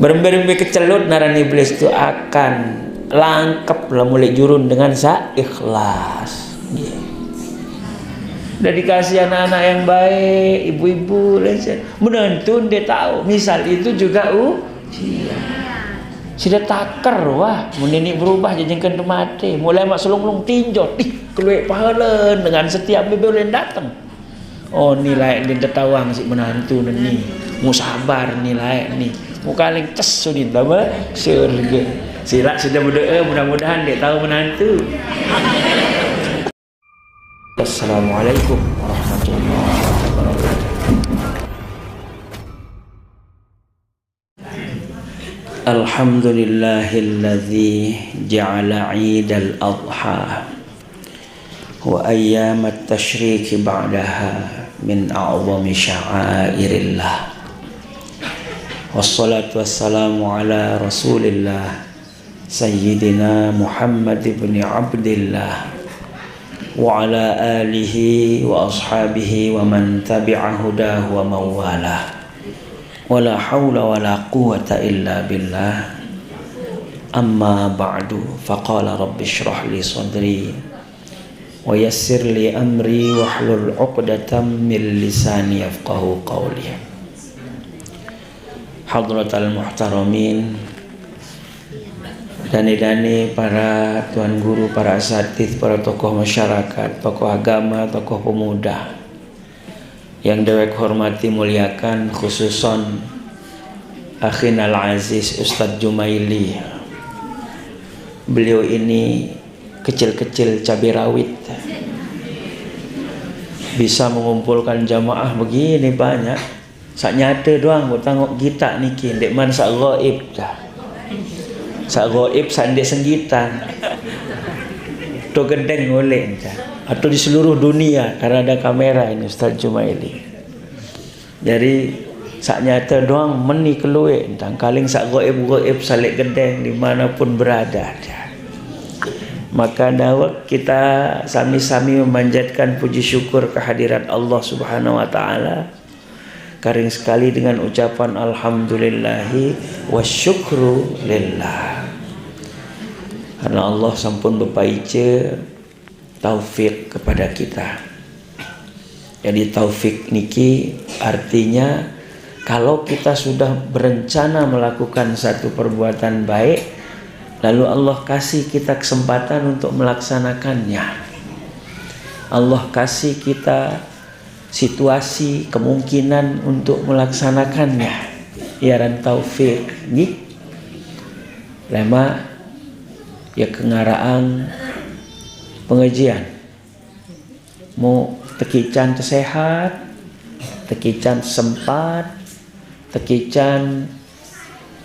Berembe-rembe kecelut naran iblis itu akan langkep lah mulai jurun dengan ikhlas. Udah dikasih anak-anak yang baik, ibu-ibu, menentu dia tahu. Misal itu juga sudah takar wah, menini berubah jadikan mati. Mulai mak selung-selung tinjau, keluar pahala dengan setiap bebel yang datang. Oh nilai dia tetawang si menantu ni, mu sabar nilai ni, mu kaling ces sudin lama surga. Sila sudah berdoa mudah-mudahan dia tahu menantu. Assalamualaikum warahmatullahi wabarakatuh. Alhamdulillahilladzi ja'ala 'idal adha wa ayyamat tasyrik ba'daha min a'zami sya'airillah. Wassalatu wassalamu ala Rasulillah Sayyidina Muhammad ibn Abdillah wa ala alihi wa ashabihi wa man tabi'a hudahu wa mawalah. Wala hawla wala quwwata illa billah. Amma ba'du, faqala rabbi shrah li sadri wa yassir li amri wahlul 'uqdatam min lisani yafqahu qawli. Hadratal muhtaramin, dani-dani para tuan guru, para asatidz, para tokoh masyarakat, tokoh agama, tokoh pemuda yang dewek hormati muliakan, khususon akhinal aziz Ustadz Jumaili. Beliau ini kecil-kecil cabai rawit, bisa mengumpulkan jamaah begini banyak. Sak nyata doang buat tengok kita niki, ndek man sak gaib dah. Sak gaib sandek senggitan. To gendeng oleh dah. Atau di seluruh dunia karena ada kamera ini Ustaz Jumaili. Jadi sak nyata doang meni keluwe tentang kaling sak gaib salik gendeng dimanapun berada. Maka dawak kita sami-sami memanjatkan puji syukur kehadirat Allah Subhanahu wa taala. Karing sekali dengan ucapan alhamdulillahi wasyukru lillah. Karena Allah sampun bepaice taufik kepada kita. Jadi taufik niki artinya kalau kita sudah berencana melakukan satu perbuatan baik, lalu Allah kasih kita kesempatan untuk melaksanakannya. Allah kasih kita situasi, kemungkinan untuk melaksanakannya. Iaran taufik ni lema ya kengaraan pengajian mau tekican sehat, tekican sempat, tekican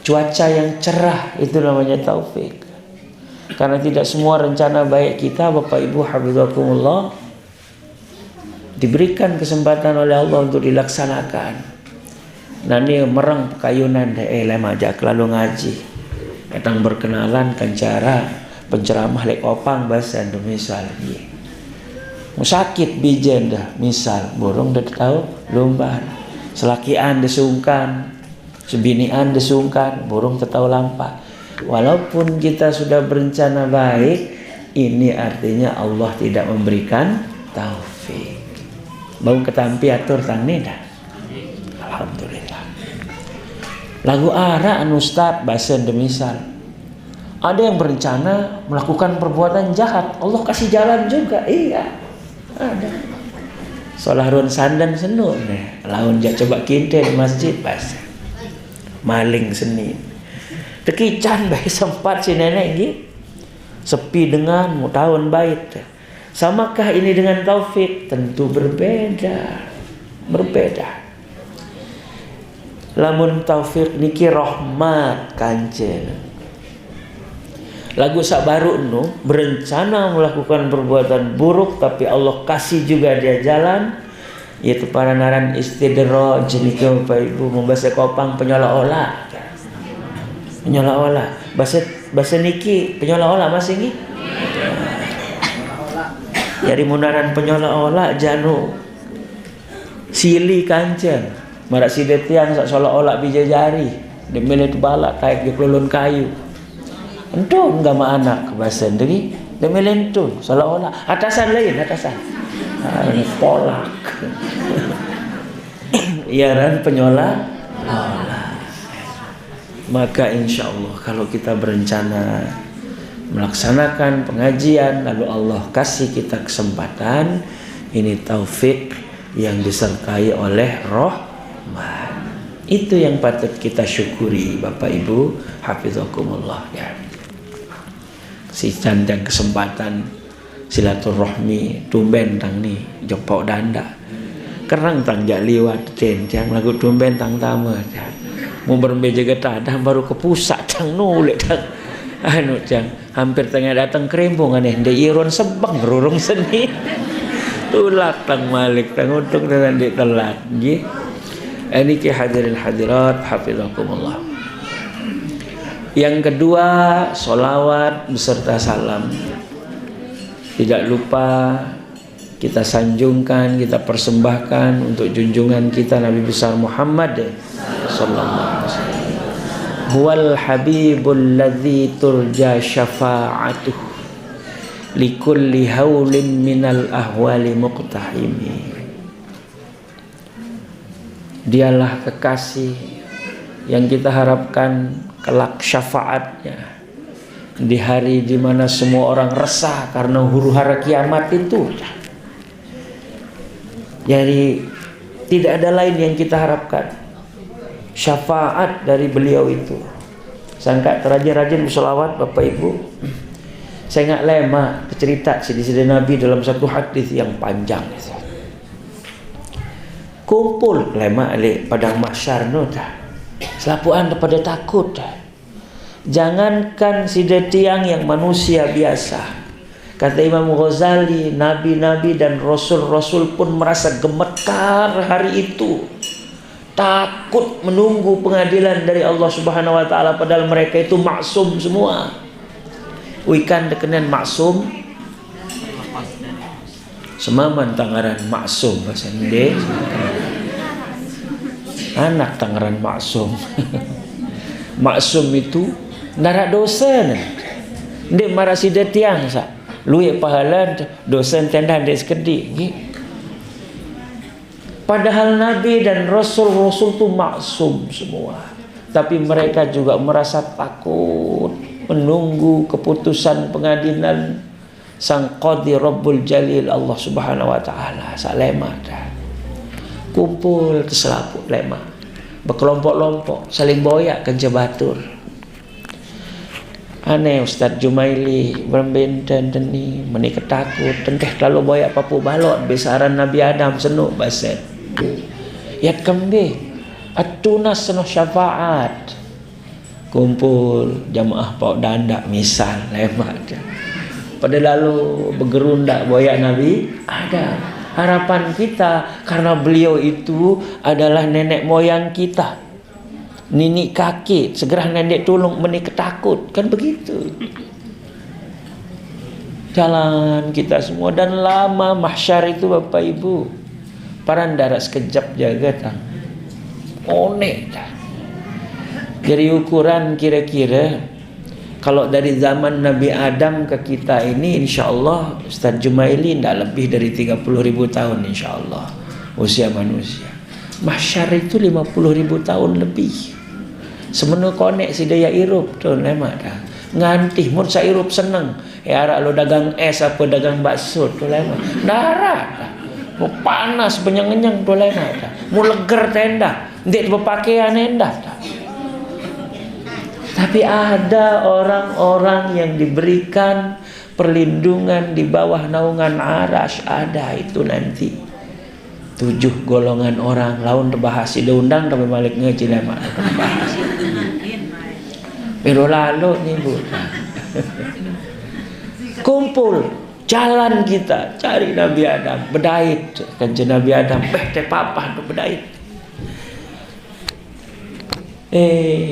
cuaca yang cerah, itu namanya taufik. Karena tidak semua rencana baik kita Bapak Ibu hafizakumullah diberikan kesempatan oleh Allah untuk dilaksanakan. Nani merang kayunan lema ajak lalu ngaji. Datang berkenalan kan cara penceramah lek opang bahasa misal. Musakit bijen dah misal borong dah tahu lomba. Selakian desungkan, sebinian desungkan, borong tahu lampa. Walaupun kita sudah berencana baik, ini artinya Allah tidak memberikan taufik. Bau ketampi atur tang ni dah. Alhamdulillah. Lagu ara anu Ustaz bahasa demisal. Ada yang berencana melakukan perbuatan jahat, Allah kasih jalan juga. Iya. Ada. Solarun sandan senu nih. Laun jak coba kinte di masjid bahasa. Maling seni. Tekican baik sempat si nenek gitu. Sepi dengan mu tahun baik. Samakah ini dengan taufik? Tentu berbeda. Berbeda. Lamun taufik niki rahmat kancen. Lagu sak baru nu berencana melakukan perbuatan buruk tapi Allah kasih juga dia jalan, yaitu para naran istidraj niki Bapak Ibu membaca kopang penyola-ola. Penyola-ola. Bahasa niki penyola-ola masih niki? Dari munaran penyola-ola janu sili kancen marak si detian sak sola-ola bijajari Dia milih balak taik di kelulun kayu. Entun enggak ma anak bahasa deui. Dia milih entun seolah-olah atasan lain atasan. Ini polak. Iaran penyola. Maka insya Allah kalau kita berencana melaksanakan pengajian lalu Allah kasih kita kesempatan, ini taufik yang disertai oleh rahmat. Itu yang patut kita syukuri Bapak Ibu hafizakumullah ya. Si candang kesempatan silaturahmi tumben tang ni jopok danda. Kerang tang jak liwat cencang lagu tumben tang tama ya. Mau bermeja getadah baru ke pusat tang nulik tang anu cang hampir tengah datang kerembung aneh de iron sebang rurung seni tulak tang malik tang untuk dengan di telat nggih. Ini ki hadirin hadirat hafizakumullah. Yang kedua solawat beserta salam. Tidak lupa kita sanjungkan, kita persembahkan untuk junjungan kita Nabi besar Muhammad sallallahu alaihi wasallam. Huwal habibul ladzi turja syafa'atuh likulli haulin minal ahwali muqtahimi. Dialah kekasih yang kita harapkan kelak syafaatnya di hari di mana semua orang resah karena huru-hara kiamat itu. Jadi tidak ada lain yang kita harapkan syafaat dari beliau itu. Sangka terajin-rajin bersolawat Bapak Ibu. Saya nggak lema cerita sidi-sidi Nabi dalam satu hadis yang panjang. Kumpul lema ali padang mahsyar no dah. Selapuan pada takut dah. Jangankan sida tiang yang manusia biasa. Kata Imam Ghazali, nabi-nabi dan rasul-rasul pun merasa gemetar hari itu. Takut menunggu pengadilan dari Allah Subhanahu wa taala padahal mereka itu maksum semua. Wikan dekenen maksum. Semaman tangaran maksum bahasa Indonesia. Anak tangaran maksum. Maksum itu nara dosa nih. Ndek marasi detiang sa. Luik pahala dosen tenda des kedi. Padahal Nabi dan Rasul-Rasul itu maksum semua. Tapi mereka juga merasa takut menunggu keputusan pengadilan Sang Qadhi Rabbul Jalil Allah Subhanahu wa taala. Salema dah. Kumpul ke selaput lema. Berkelompok-kelompok saling boyak ke Jabatur. Aneh Ustaz Jumaili berbenten ni menikah takut tenteh kalau boyak papu balot besaran Nabi Adam senuk baset. Yat kembe atunas seno syafaat. Kumpul jamaah Pak Dandak misal lemak aja. Pada lalu bergerundak boyak Nabi ada. Harapan kita karena beliau itu adalah nenek moyang kita. Nini kakek segera nenek tolong menikah takut kan begitu. Jalan kita semua dan lama mahsyar itu Bapak Ibu. Parandara sekejap jaga tang. Onek dah. Jadi ukuran kira-kira kalau dari zaman Nabi Adam ke kita ini insya-Allah Ustaz Jumaili tidak lebih dari 30.000 tahun insya-Allah usia manusia. Mahsyar itu 50.000 tahun lebih. Semenu konek si daya irup tu lemak dah. Ngantih mun sa irup seneng. Arak lo dagang es apa dagang bakso tu lemak. Darat dah. Mau panas benyeng-nyeng tu lemak dah. Mau leger tenda. Ndik berpakaian endah dah. Tapi ada orang-orang yang diberikan perlindungan di bawah naungan arasy ada itu nanti. 7 golongan orang laun terbahas diundang tapi balik ngaji lemak terbahas. Pero lalu nih Bu. Kumpul jalan kita cari Nabi Adam bedait kan Nabi Adam teh papah tu bedait.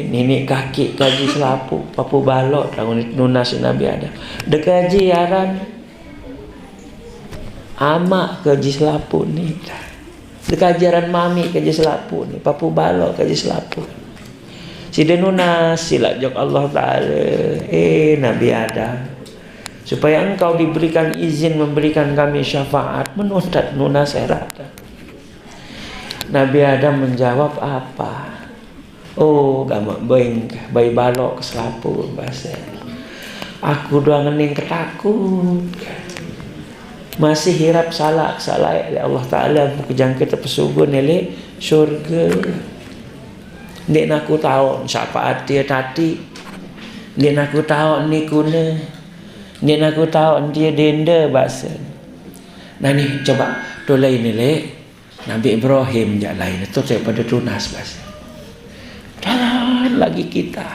Nenek kaki kaji selapu papu balot lawan nunas Nabi Adam. Dekaji aran ama kaji selapu ni. Dekajaran mami kaji selapu ni papu balot kaji selapu. Sida nunas sila jok Allah Ta'ala. Nabi Adam, supaya engkau diberikan izin memberikan kami syafaat, menuntat nunas erata. Nabi Adam menjawab apa? Gamak bayi balok keselapur bahasa. Aku doang ngening ketakut. Masih hirap salah ya Allah Ta'ala kejang kita pesugun nele syurga. Nek aku tahu syafaat dia tadi. Nek aku tahu ni kuna. Nek aku tahu dia denda bahasa. Nah ni coba dolai ni le Nabi Ibrahim jak lain itu daripada tunas bahasa. Jalan lagi kita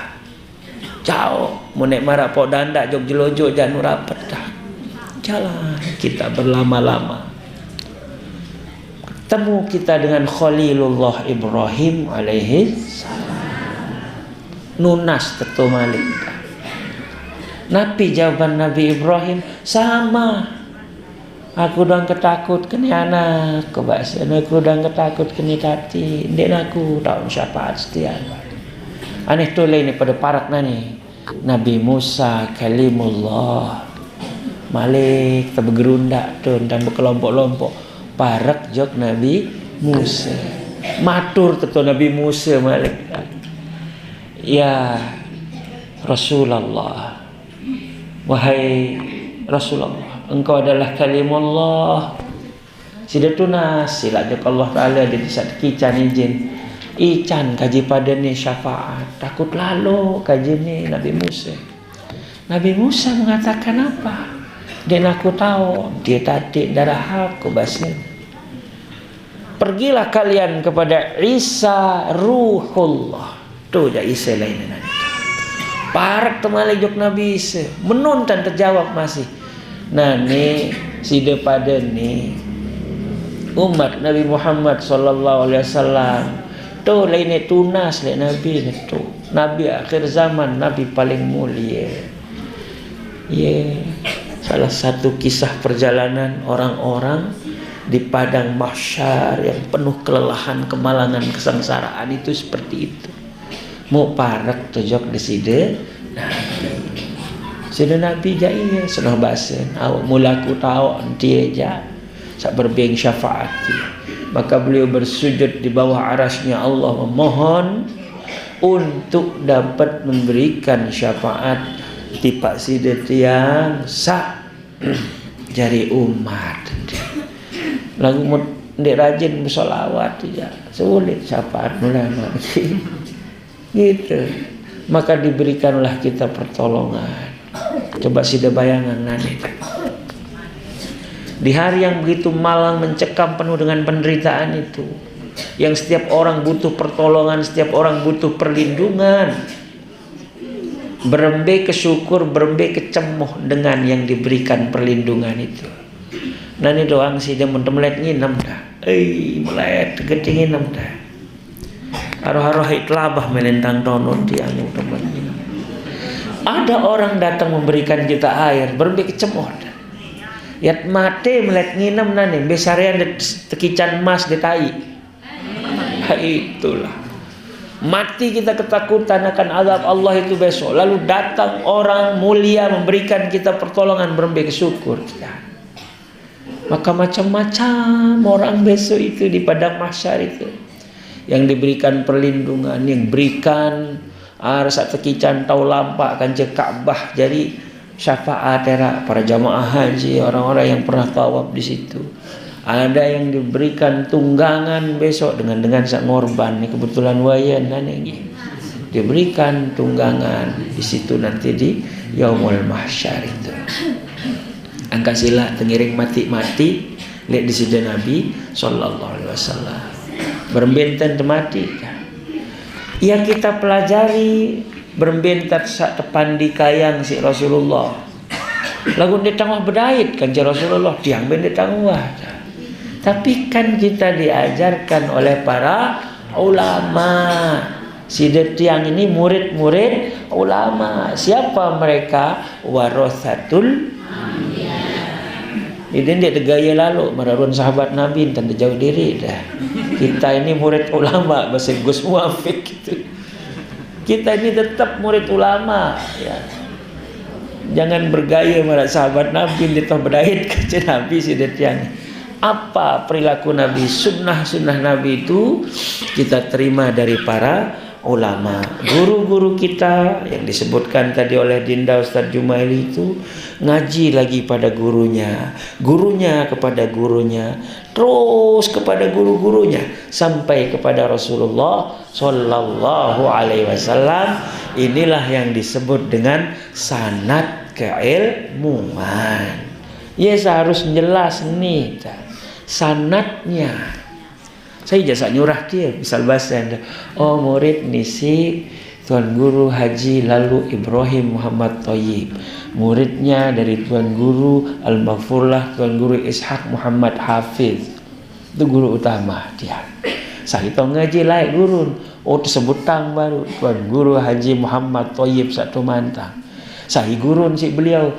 jauh monek marak pok dandak jog jelojo janur rapat dah. Jalan kita berlama-lama. Ketemu kita dengan Khalilullah Ibrahim alaihi salam. Nunas tetu malik. Nabi jawaban Nabi Ibrahim sama. Aku dang ketakut kini anak kebahasa. Aku dang ketakut kini tati. Ndek aku tahu syafaat setia. Aneh tu lain pada parak nani. Nabi Musa kalimullah. Malik tak bergerundak tu dan berkelompok-lompok. Parak jok Nabi Musa. Matur tetu Nabi Musa malik. Ya Rasulullah. Wahai Rasulullah, engkau adalah kalimullah. Sida tunas sila jok Allah Ta'ala di saat kican izin. Ican kaji pada ni syafaat. Takut lalu kaji ni Nabi Musa. Nabi Musa mengatakan apa? Dan aku tahu dia tadi darah aku basin. Pergilah kalian kepada Isa Ruhullah. Tu je Isa lain nanti. Parak temali jok Nabi Isa. Menonton terjawab masih. Nah ni sida pada ni umat Nabi Muhammad sallallahu alaihi wasallam. Tu lain tunas le Nabi ni tu. Nabi akhir zaman, Nabi paling mulia. Salah satu kisah perjalanan orang-orang di padang mahsyar yang penuh kelelahan, kemalangan, kesengsaraan itu seperti itu. Mau parak tojok di sida. Sida Nabi jaya senah bahasan. Awak mulaku tahu dia ja sak berbeng syafaat. Maka beliau bersujud di bawah arasnya Allah memohon untuk dapat memberikan syafaat tipak sida tiang sak jari umat. Lagu ndek rajin bersolawat ya sulit syafaat ulama. Gitu. Maka diberikanlah kita pertolongan. Coba sida bayangan nanti. Di hari yang begitu malang mencekam penuh dengan penderitaan itu, yang setiap orang butuh pertolongan, setiap orang butuh perlindungan, berembe kesyukur, berembe kecemoh dengan yang diberikan perlindungan itu. Nani doang sida melet nginem dah. Melet gede nginem dah. Aroh-aroh itlabah melentang tonon tiang teman. Ada orang datang memberikan kita air, berembe kecemoh dah. Yat mate melet nginem nani besarian tekican emas detai. Itulah. Mati kita ketakutan akan azab Allah itu besok. Lalu datang orang mulia memberikan kita pertolongan, berembe kesyukur kita. Maka macam-macam orang besok itu di padang mahsyar itu yang diberikan perlindungan, yang berikan rasa tekican tau lampak kan Ka'bah jadi syafaat era para jamaah haji, orang-orang yang pernah tawaf di situ. Ada yang diberikan tunggangan besok dengan sak ngorban. Ini kebetulan wayan nanti diberikan tunggangan di situ nanti di Yaumul Mahsyar itu. Angka sila tengiring mati-mati lihat di sida Nabi sallallahu alaihi wasallam. Berbentan temati. Ya kita pelajari berbentat sak tepandi kayang si Rasulullah. Lagu dia tangwah berdait kan si Rasulullah tiang bendet tangwah. Tapi kan kita diajarkan oleh para ulama. Sida tiang ini murid-murid ulama. Siapa mereka? Warathatul anbiya. Ini dia gaya lalu merarun sahabat Nabi tanda jauh diri dah. Kita ini murid ulama bahasa Gus Muafiq gitu. Kita ini tetap murid ulama ya. Jangan bergaya marah sahabat Nabi ditah berdait ke Nabi sidetian. Apa perilaku Nabi, sunnah-sunnah Nabi itu kita terima dari para ulama. Guru-guru kita yang disebutkan tadi oleh Dinda Ustaz Jumaili itu ngaji lagi pada gurunya, gurunya kepada gurunya, terus kepada guru-gurunya sampai kepada Rasulullah Sallallahu Alaihi Wasallam. Inilah yang disebut dengan sanad keilmuan. Ya harus jelas nih sanadnya. Saya jasa nyurah dia, misal bahasa Anda. Oh murid nisi Tuan Guru Haji Lalu Ibrahim Muhammad Thayyib. Muridnya dari Tuan Guru Al-Maghfurlah Tuan Guru Ishaq Muhammad Hafiz. Itu guru utama dia. Saya tahu ngaji lain guru. Oh tersebut tang baru Tuan Guru Haji Muhammad Thayyib satu mantang. Saya guru si beliau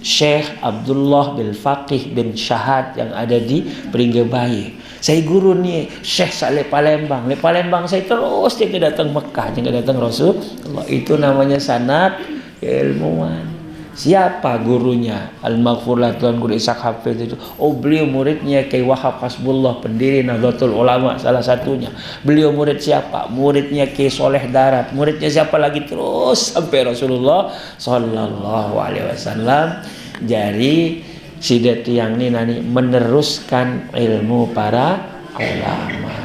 Syekh Abdullah bin Faqih bin Syahad yang ada di Pringgebayi. Saya guru ni Syekh Saleh Palembang. Le Palembang saya terus dia datang Mekah, jangan datang Rasulullah. Itu namanya sanad keilmuan. Siapa gurunya? Al-Maghfurlah Tuan Guru Ishaq Hafiz itu. Oh beliau muridnya Kiai Wahab Hasbullah, pendiri Nahdlatul Ulama salah satunya. Beliau murid siapa? Muridnya Kiai Soleh Darat. Muridnya siapa lagi? Terus sampai Rasulullah Sallallahu Alaihi Wasallam. Jadi sidat yang ini nani meneruskan ilmu para ulama.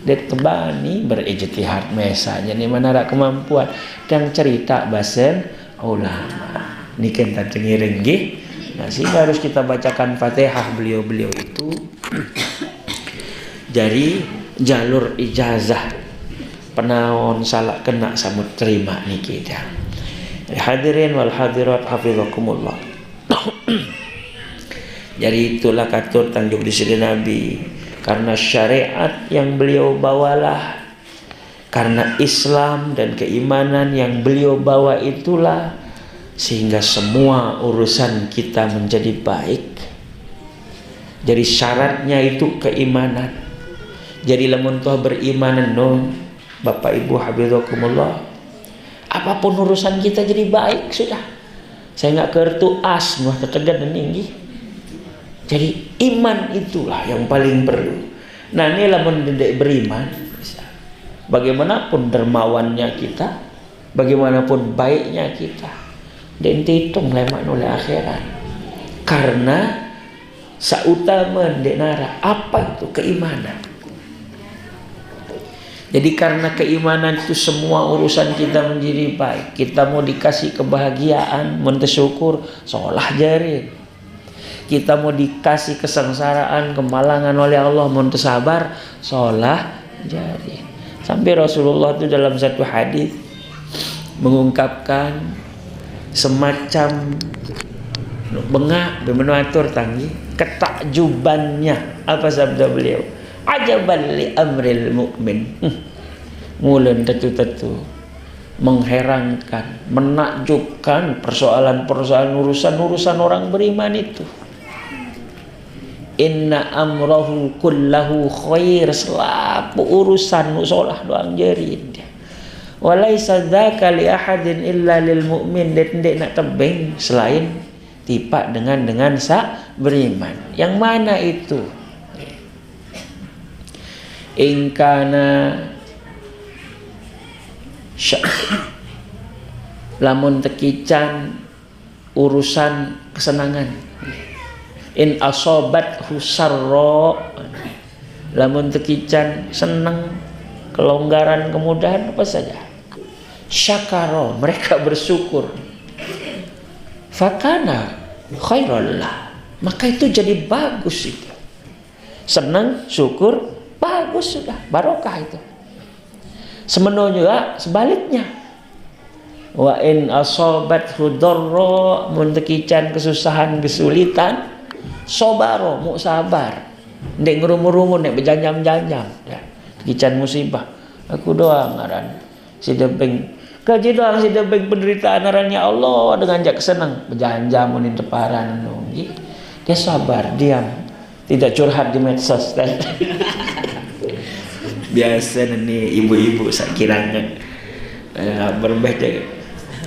Det kebani berijtihad mesanya ni mana ada kemampuan dan cerita bahasa ulama. Ni kan tak tengiring nggih. Nah, sehingga harus kita bacakan Fatihah beliau-beliau itu. Jadi jalur ijazah penaon salah kena samut terima niki dah. Hadirin wal hadirat hafizakumullah. Jadi itulah katur tanjuk di sini Nabi, karena syariat yang beliau bawalah, karena Islam dan keimanan yang beliau bawa itulah sehingga semua urusan kita menjadi baik. Jadi syaratnya itu keimanan. Jadi lamun toh beriman non Bapak Ibu hafizakumullah, apapun urusan kita jadi baik sudah. Saya enggak kertu as mah tetegan tinggi. Jadi iman itulah yang paling perlu. Nah ini lamun tidak beriman, bagaimanapun dermawannya kita, bagaimanapun baiknya kita, dan dihitung lemak oleh akhirat. Karena sautama denara apa itu keimanan. Jadi karena keimanan itu semua urusan kita menjadi baik. Kita mau dikasih kebahagiaan, mentesyukur, sholah jari. Kita mau dikasih kesengsaraan, kemalangan oleh Allah, mau sabar, sholah jadi. Sampai Rasulullah itu dalam satu hadis mengungkapkan semacam bengak bermenuatur tanggi ketakjubannya. Apa sabda beliau? Ajaban li amril mu'min. Mulen tetu-tetu mengherankan, menakjubkan persoalan-persoalan urusan orang beriman itu. Inna amrahu kullahu khair, selapu urusan nusolah doang jari dia. Walaysa dzaka li ahadin illa lil mu'min. Dek nak tebeng selain tipak dengan sa beriman. Yang mana itu? Ingkana lamun tekican urusan kesenangan. In asobat husarro, lamun tekican senang, kelonggaran, kemudahan apa saja. Syakaro, mereka bersyukur. Fakana khairullah, maka itu jadi bagus itu. Senang, syukur, bagus sudah, barokah itu. Semenoh juga sebaliknya. Wa in asobat hudorro, muntekican kesusahan, kesulitan, sobaro, mu sabar. Ndek ngerumu-rumu, ndek berjanjam-janjam. Ya. Kican musibah. Aku doang ngaran. Si debeng. Kaji doang si debeng penderitaan ngarannya Allah dengan jak senang. Berjanjam munin teparan. Dia sabar, diam. Tidak curhat di medsos. Biasa nih ibu-ibu sakiranya. berbeda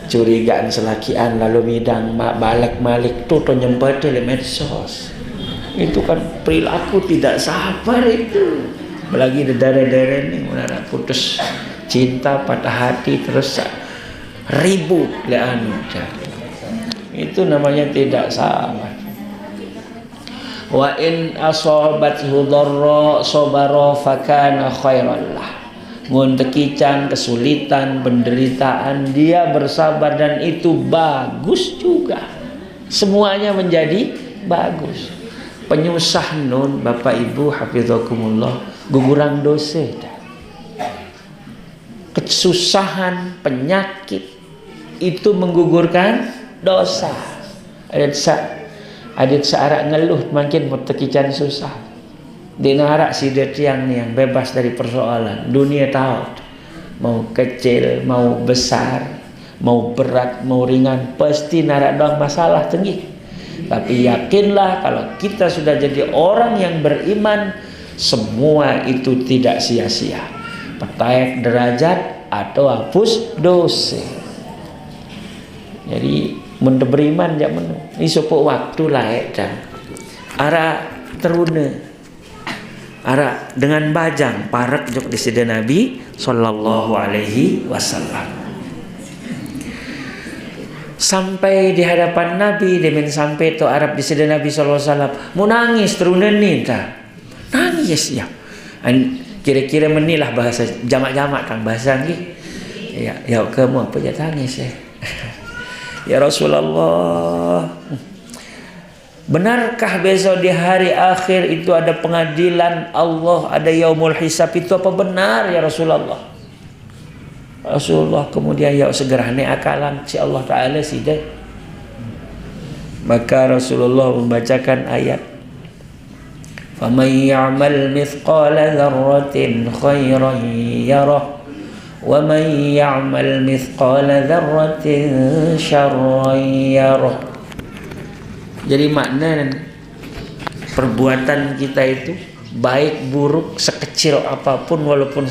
curigaan selakian lalu midang balik malik tu nyempet di medsos. Itu kan perilaku tidak sabar itu. Apalagi di daerah-daerah ini mana putus cinta, patah hati terus ribut itu namanya tidak sabar. Wa in asabathu dharra sabara fakana khairan lah. Mun tekican, kesulitan, penderitaan, dia bersabar dan itu bagus juga. Semuanya menjadi bagus. Penyusah nun Bapak Ibu hafizakumullah gugurang dosa. Kesusahan, penyakit itu menggugurkan dosa. Adik searak ngeluh makin bertekican susah. Dinarak si yang bebas dari persoalan. Dunia tahu mau kecil, mau besar, mau berat, mau ringan, pasti narak doang masalah tinggi. Tapi yakinlah kalau kita sudah jadi orang yang beriman, semua itu tidak sia-sia. Petaik derajat atau hapus dosa. Jadi mun beriman jak menu. Ini supuk waktu layak dan ara teruna. Ara dengan bajang parak jok di sida Nabi sallallahu alaihi wasallam. Sampai di hadapan Nabi demen sampai to Arab di sida Nabi sallallahu alaihi wasallam. Mau nangis terunan nih ta. Nangis ya. Kira-kira menilah bahasa jamak-jamak kang bahasa nggih. Ya kamu apa ya tangis ya. Ya Rasulullah, benarkah besok di hari akhir itu ada pengadilan Allah, ada yaumul hisab, itu apa benar ya Rasulullah? Rasulullah kemudian ya segera akalan si Allah Ta'ala sih deh. Maka Rasulullah membacakan ayat faman ya'mal mithqala dzarratin khairan yarah wa man ya'mal mithqala dzarratin syarran yarah. Jadi makna perbuatan kita itu baik buruk sekecil apapun walaupun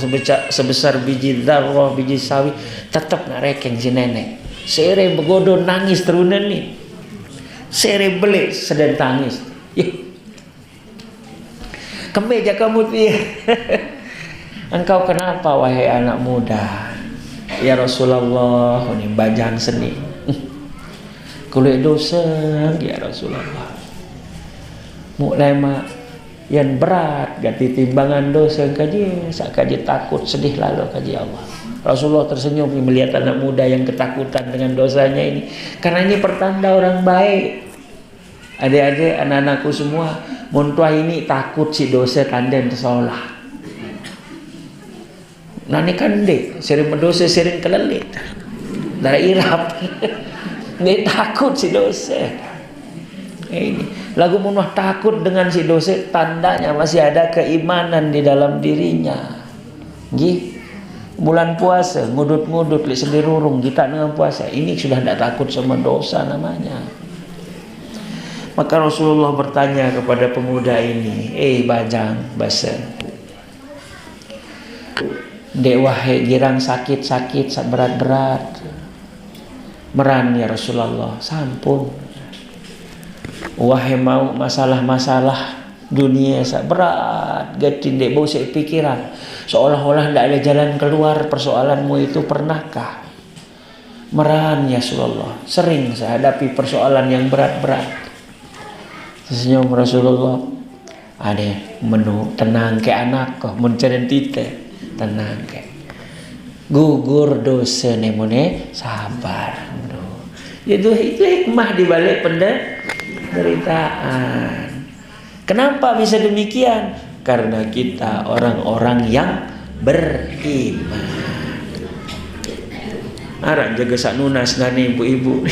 sebesar biji dzarrah, biji sawi, tetap ngarekeng si nenek. Sere begodo nangis terunan nih. Sere belik sedang tangis. Kemeja kamu dia. Engkau kenapa wahai anak muda? Ya Rasulullah, ini bajang seni. Kulit dosa ya Rasulullah. Mulai mak yang berat ganti timbangan dosa kaji, sak kaji takut sedih lalu kaji Allah. Rasulullah tersenyum melihat anak muda yang ketakutan dengan dosanya ini. Karena ini pertanda orang baik. Adik-adik, anak-anakku semua, muntua ini takut si dosa tanden tersolah. Nani kandek, sering berdosa, sering kelelit. Dari irap. Dia takut si dosa. Ini lagu munah takut dengan si dosa, tandanya masih ada keimanan di dalam dirinya. Gih, bulan puasa ngudut-ngudut li sendirurung kita dengan puasa. Ini sudah tidak takut sama dosa namanya. Maka Rasulullah bertanya kepada pemuda ini, bajang basen. Dek wahai girang sakit-sakit berat-berat. Meran ya Rasulullah, sampun. Wahai mau masalah-masalah dunia berat, gatin dek bau saya pikiran. Seolah-olah tidak ada jalan keluar persoalanmu itu, pernahkah? Meran ya Rasulullah, sering saya hadapi persoalan yang berat-berat. Senyum Rasulullah, ada menu tenang ke anak kok, mencari tite. Tenang ke gugur dosa nemone sabar. Itu hikmah di balik penderitaan. Kenapa bisa demikian? Karena kita orang-orang yang beriman. Arang jaga sak nunas ngane ibu-ibu.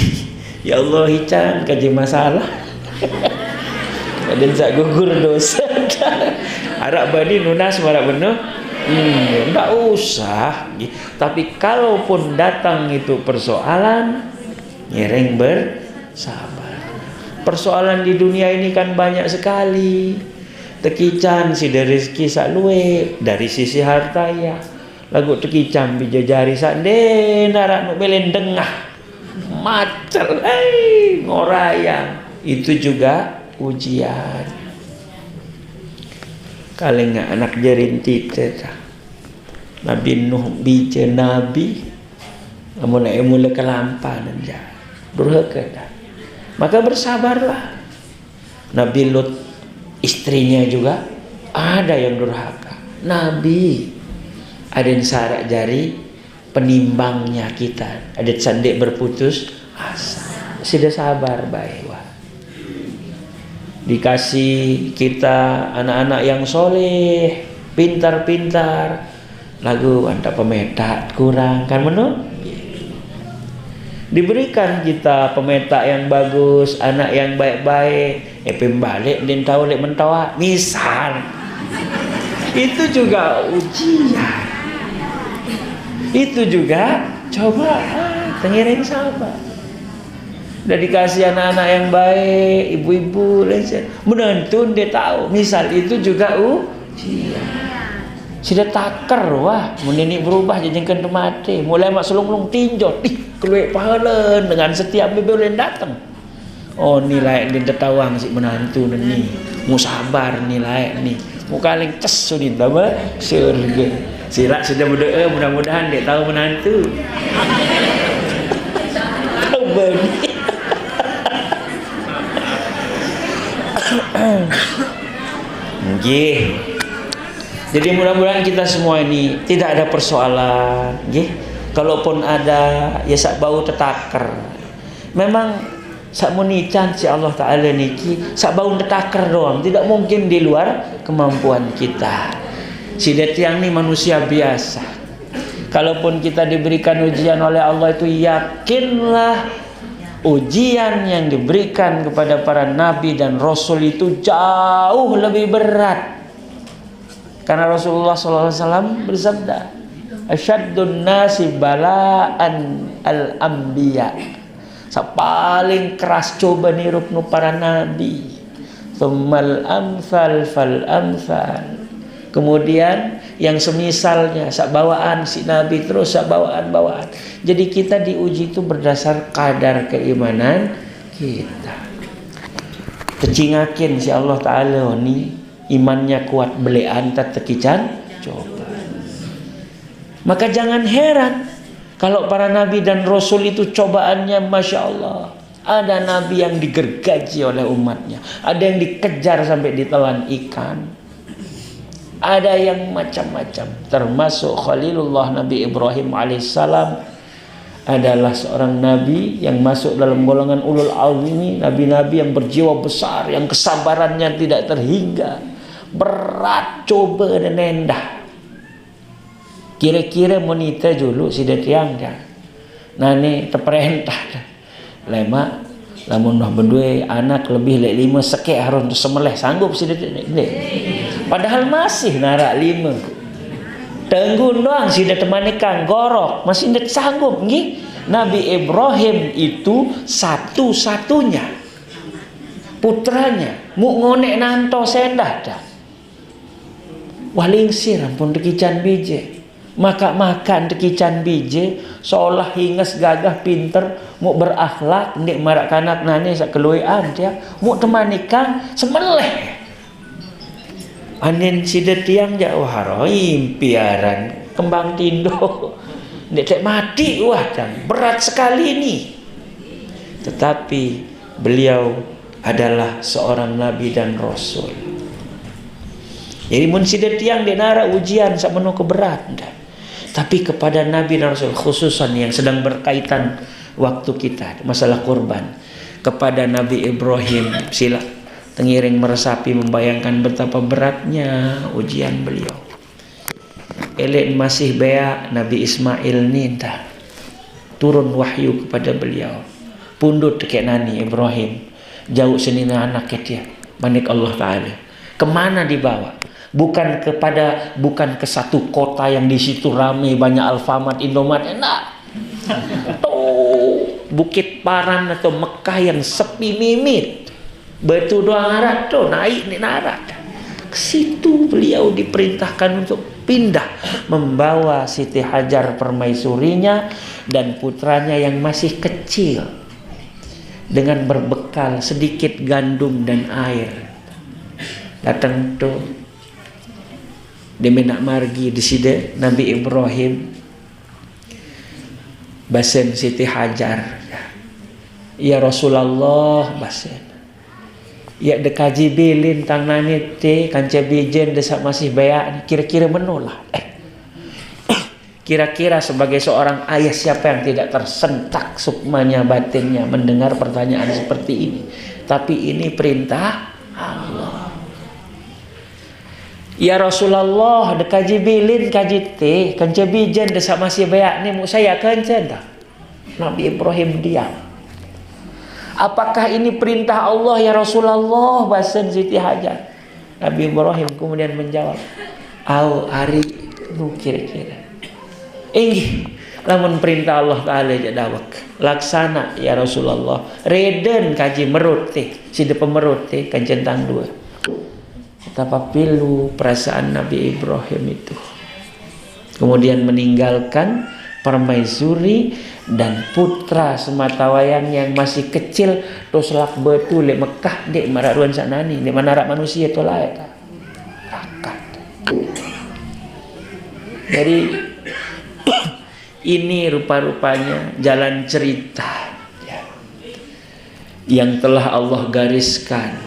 Ya Allah hican kaji masalah. Dan sak gugur dosa. Arak bani nunas marak bener. Tidak usah. Tapi kalaupun datang itu persoalan, nyereng bersabar. Persoalan di dunia ini kan banyak sekali. Tekican si dari rezeki sak luwe, dari sisi harta ya. lagu tekicam bijajari sande narak nu belen dengah macel ngorayang. Itu juga ujian. Kalau nggak anak jerinti teta Nabi Nuh bija Nabi mulai kelampanan ya durhaka dah. Maka bersabarlah. Nabi Lut istrinya juga ada yang durhaka. Nabi ada yang sarak jari penimbangnya kita, ada candik berputus asa. Sudah sabar baik. Dikasih kita anak-anak yang soleh, pintar-pintar, lagu anda pemetak kurang kan menurut? Diberikan kita pemetak yang bagus, anak yang baik-baik, pembalik dan tahu lek mentawa, misal itu juga ujian, itu juga coba tengiring sabar. Udah dikasih anak-anak yang baik, ibu-ibu, menentu dia tahu. Misal itu juga ujian. Sudah takar wah, menini berubah jadikan mati. Mulai mak selung-selung tinjau, keluar pahala dengan setiap bebel yang datang. Oh nilai dia tetawang si menantu ni, mu sabar nilai ni, mu kaling ces sudin tahu surga. Silak sudah berdoa mudah-mudahan dia tahu menantu. Tahu bani. Nggih. Jadi mudah-mudahan kita semua ini tidak ada persoalan, nggih. Kalaupun ada ya sak bau tetaker. Memang sak munican si Allah Taala niki sak bau tetaker doang, tidak mungkin di luar kemampuan kita. Si detiang ni manusia biasa. Kalaupun kita diberikan ujian oleh Allah itu yakinlah ujian yang diberikan kepada para nabi dan rasul itu jauh lebih berat. Karena Rasulullah SAW bersabda, "Asyaddun nasi bala'an al-anbiya." Paling keras coba nirupnu para nabi. Tsummal amsal fal amsal. Kemudian yang semisalnya sak bawaan si nabi terus sak bawaan. Jadi kita diuji itu berdasar kadar keimanan kita. Kecingakin si Allah Taala ni imannya kuat belean tak tekican coba. Maka jangan heran kalau para nabi dan rasul itu cobaannya masya Allah. Ada nabi yang digergaji oleh umatnya, ada yang dikejar sampai ditelan ikan. Ada yang macam-macam, termasuk Khalilullah Nabi Ibrahim alaihissalam adalah seorang nabi yang masuk dalam golongan ulul azmi, nabi-nabi yang berjiwa besar, yang kesabarannya tidak terhingga, berat coba dan endah. Kira-kira monita dulu sudah tiang dah. Nani terperintah dah. Lemak lamun noh berdua anak lebih lek 5 sekek harus semeleh sanggup sudah tidak. Padahal masih narak 5. Tenggun doang sudah temanikan gorok masih tidak sanggup nggih. Nabi Ibrahim itu satu-satunya putranya mu ngonek nanto sendah dah. Walingsir ampun tekican bije. Makan tekican bije seolah hinges gagah pinter mu berakhlak ndik marak kanak nane sak keluian dia mu temanikan semeleh. Anin sidet tiang jauh haroim piaran kembang tindo ndik mati wah dan berat sekali ini. Tetapi beliau adalah seorang nabi dan rasul. Jadi mun sidet tiang denara ujian sak menu keberat dah. Tapi kepada nabi dan rasul khususan yang sedang berkaitan waktu kita masalah kurban, kepada Nabi Ibrahim sila tengiring meresapi membayangkan betapa beratnya ujian beliau. Elek masih bea Nabi Ismail ni entah turun wahyu kepada beliau. Pundut kek nani Ibrahim jauh senina anak dia manik Allah Taala. Kemana dibawa? Bukan ke satu kota yang di situ ramai banyak Alfamart, Indomaret, enak. Tuh Bukit Paran atau Mekah yang sepi mimit. Betul doang arat tuh naik ni narat. ke situ beliau diperintahkan untuk pindah, membawa Siti Hajar permaisurinya dan putranya yang masih kecil dengan berbekal sedikit gandum dan air. Datang tuh di Menak Margi di sini Nabi Ibrahim basen Siti Hajar, ya Rasulullah basen, ya dekaji bilin tang nani te kanca bijen desak masih bayak, kira-kira menolak. Kira-kira sebagai seorang ayah siapa yang tidak tersentak sukmanya batinnya mendengar pertanyaan seperti ini? Tapi ini perintah Allah. Ya Rasulullah, dekaji bilin kaji te kanca bijen desak masih bayak ni mu saya kanca dah. Nabi Ibrahim diam. Apakah ini perintah Allah ya Rasulullah? Basen Siti Hajar. Nabi Ibrahim kemudian menjawab, "Au hari nu kira-kira. Inggih, lamun perintah Allah Ta'ala jadawak. Laksana ya Rasulullah. Reden kaji merut teh, sida pemerut teh kancentang dua." Betapa pilu perasaan Nabi Ibrahim itu. Kemudian meninggalkan permaisuri dan putra sematawayang yang masih kecil terus lak betul le Mekah dek mararuan sanani di mana rak manusia tu layak rakat. Jadi ini rupa-rupanya jalan cerita yang telah Allah gariskan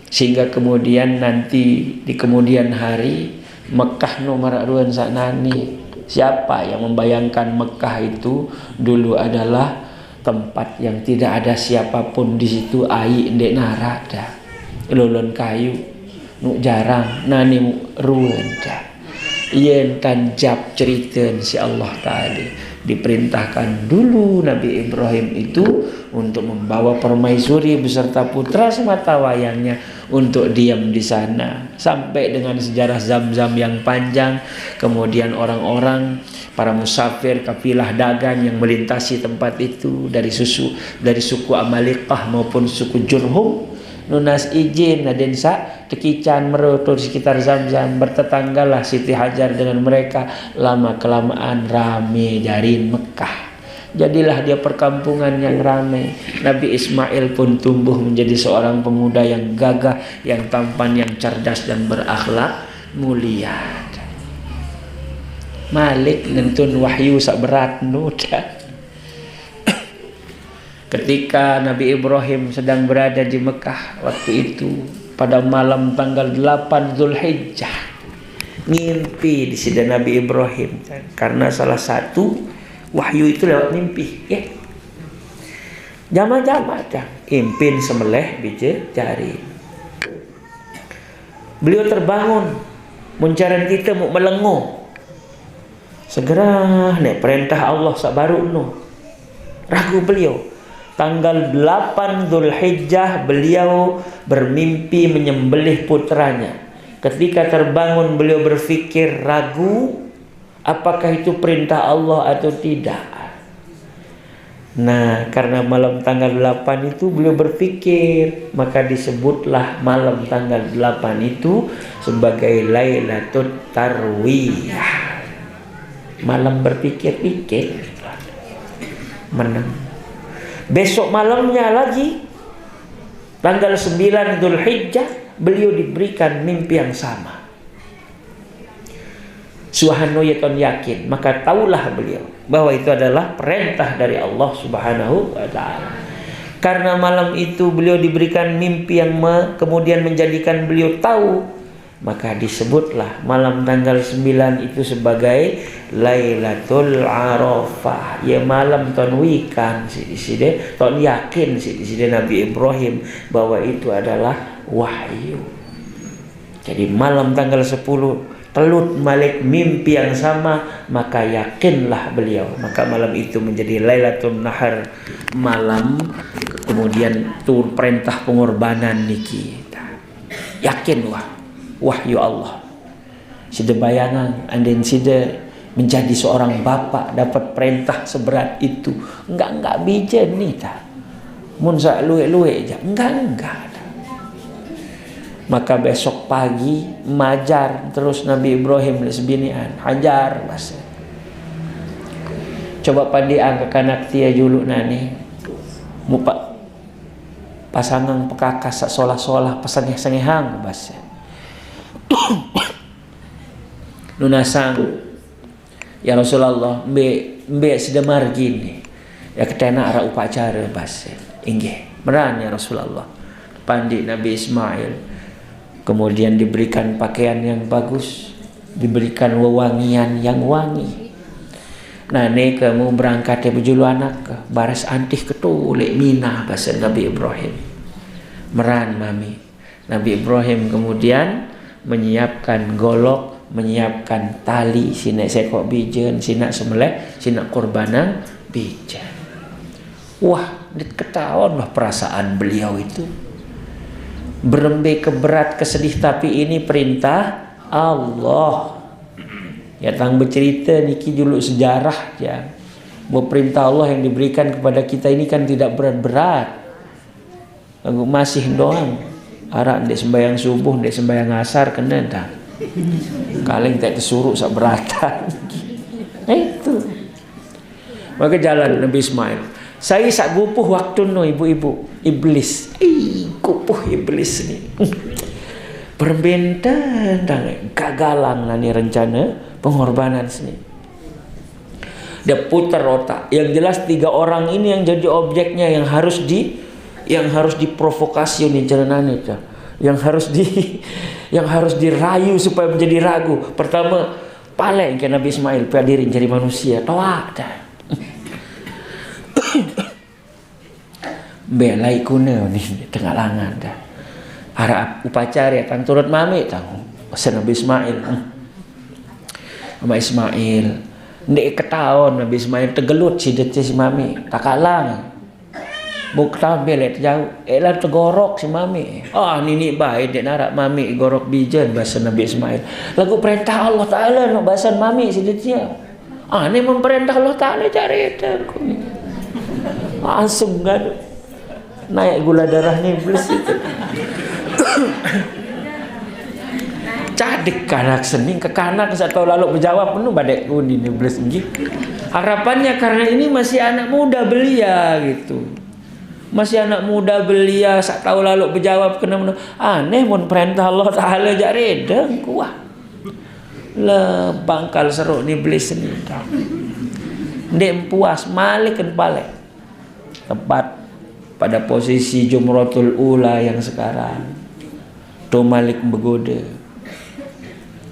sehingga kemudian nanti di kemudian hari Mekah no mararuan sanani. Siapa yang membayangkan Mekah itu dulu adalah tempat yang tidak ada siapapun di situ, ai ndek narada, lolon kayu, nu jarang, nani ruwen dah. Yen tanjab cerita si Allah tadi diperintahkan dulu Nabi Ibrahim itu untuk membawa permaisuri beserta putra sematawayangnya untuk diam di sana sampai dengan sejarah Zamzam yang panjang. Kemudian orang-orang para musafir kafilah dagang yang melintasi tempat itu dari suku Amalikah maupun suku Jurhum nunas izin naden sa tekican merotor di sekitar Zamzam, bertetanggalah Siti Hajar dengan mereka. Lama kelamaan rame jarin Mekah, jadilah dia perkampungan yang ramai. Nabi Ismail pun tumbuh menjadi seorang pemuda yang gagah, yang tampan, yang cerdas dan berakhlak mulia. Malik nentun wahyu sak berat nuda. Ketika Nabi Ibrahim sedang berada di Mekah waktu itu pada malam tanggal 8 Zulhijjah, ngimpi di sini Nabi Ibrahim karena salah satu wahyu itu lewat mimpi ya. Jama-jama dah impin semeleh bije jari. Beliau terbangun muncaran kita mau melenguh. Segera nek perintah Allah sabaru no. Ragu beliau. Tanggal 8 Zulhijjah beliau bermimpi menyembelih putranya. Ketika terbangun beliau berfikir ragu apakah itu perintah Allah atau tidak. Nah, karena malam tanggal 8 itu beliau berfikir, maka disebutlah malam tanggal 8 itu sebagai Lailatul Tarwiyah. Malam berpikir-pikir. Menang. Besok malamnya lagi tanggal 9 Dzulhijjah beliau diberikan mimpi yang sama. Suhano yaton yakin, maka taulah beliau bahwa itu adalah perintah dari Allah Subhanahu wa taala. Karena malam itu beliau diberikan mimpi yang kemudian menjadikan beliau tahu, maka disebutlah malam tanggal 9 itu sebagai Lailatul Arafah. Ya malam ton wikan sidi ton yakin sidi Nabi Ibrahim bahwa itu adalah wahyu. Jadi malam tanggal 10 telut Malik mimpi yang sama, maka yakinlah beliau. Maka malam itu menjadi Lailatul Nahar, malam kemudian tur perintah pengorbanan niki. Yakin wahyu Allah. Sida bayangan andin sida menjadi seorang bapak dapat perintah seberat itu, enggak bijen nih ta. Mun sak luwe-luwe aja. Enggak. Maka besok pagi majar terus Nabi Ibrahim lesbinian hajar bahasa. Coba pandiang ke kanak tia juluk nani mupa pasangan pekakas sak solah-solah pasangeh-sangehang bahasa. Nunasang ya Rasulullah mbe sedemar gini ya ketena arah upacara bahasa. Inggih beran ya Rasulullah. Pandi Nabi Ismail kemudian diberikan pakaian yang bagus, diberikan wewangian yang wangi. Nah, ini kamu berangkat ya bejulu anak ke baras antih ketulek mina bahasa Nabi Ibrahim. Meran mami. Nabi Ibrahim kemudian menyiapkan golok, menyiapkan tali, sinak sekok bijen, sinak semelek, sinak korbanan bijen. Wah, ketahuan lah perasaan beliau itu. Berembe keberat kesedih tapi ini perintah Allah. Ya tang bercerita niki dulu sejarah ya. Bahwa perintah Allah yang diberikan kepada kita ini kan tidak berat-berat. Masih doang. Arak ndek sembahyang subuh, ndek sembahyang asar kena dah. Kaleng tak tersuruh sak beratan. Itu. Maka jalan Nabi Ismail. Saya sak gupuh waktu no ibu-ibu iblis. Kupuh iblis ni. Perbentan dan gagalan lah ni rencana pengorbanan sini. Dia putar otak. Yang jelas 3 orang ini yang jadi objeknya yang harus diprovokasi ni jalanan itu. Yang harus dirayu supaya menjadi ragu. Pertama, paling ke Nabi Ismail padirin jadi manusia. Toak dah. Belai kuna ni tengah langan dah. Harap upacara tang turut mami tang pasal Nabi Ismail. Nabi Ismail ndek ketahuan Nabi Ismail tegelut si dete si mami tak kalang. Buk tahun belet jauh. Elah tegorok si mami. Nini baik dek narak mami gorok bijen bahasa Nabi Ismail. Lagu perintah Allah Taala no bahasa mami si dete. Ni memperintah Allah Taala cari itu. Langsung ngadu. Naik gula darah ni iblis itu. Cadik kanak sening ke kanak satu lalu menjawab penuh badai kuning iblis gitu. Harapannya karena ini masih anak muda belia gitu. Masih anak muda belia sak tahu lalu berjawab kena aneh mun perintah Allah Taala jak redeng kuah. Le bangkal seruk ni iblis ni. Ndek puas malik kan balik. Tepat pada posisi Jumratul Ula yang sekarang tu Malik begoda.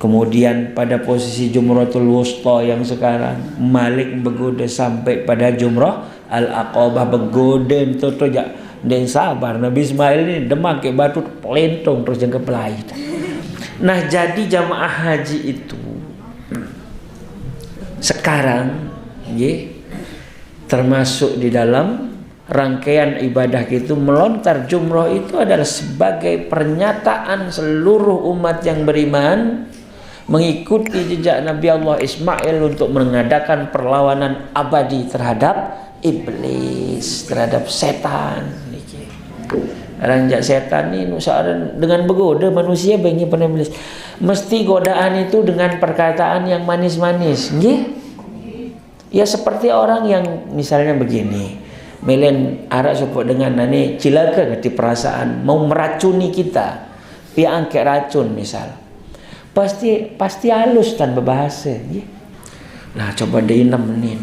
Kemudian pada posisi Jumratul Wusta yang sekarang Malik begoda sampai pada Jumrah Al-Aqabah begoda tu jak dan sabar Nabi Ismail ni demam ke batu pelentong terus jangka pelai. Nah, jadi jamaah haji itu sekarang termasuk di dalam rangkaian ibadah itu melontar jumrah itu adalah sebagai pernyataan seluruh umat yang beriman mengikuti jejak Nabi Allah Ismail untuk mengadakan perlawanan abadi terhadap iblis, terhadap setan. Ranjak setan ni dengan begoda manusia bagi pada iblis. Mesti godaan itu dengan perkataan yang manis-manis. Ya seperti orang yang misalnya begini. Melen arak support dengan nani cilaka ngerti perasaan mau meracuni kita pihak angkat racun misal pasti halus tanpa bahasa ya. Nah coba dia 6 menit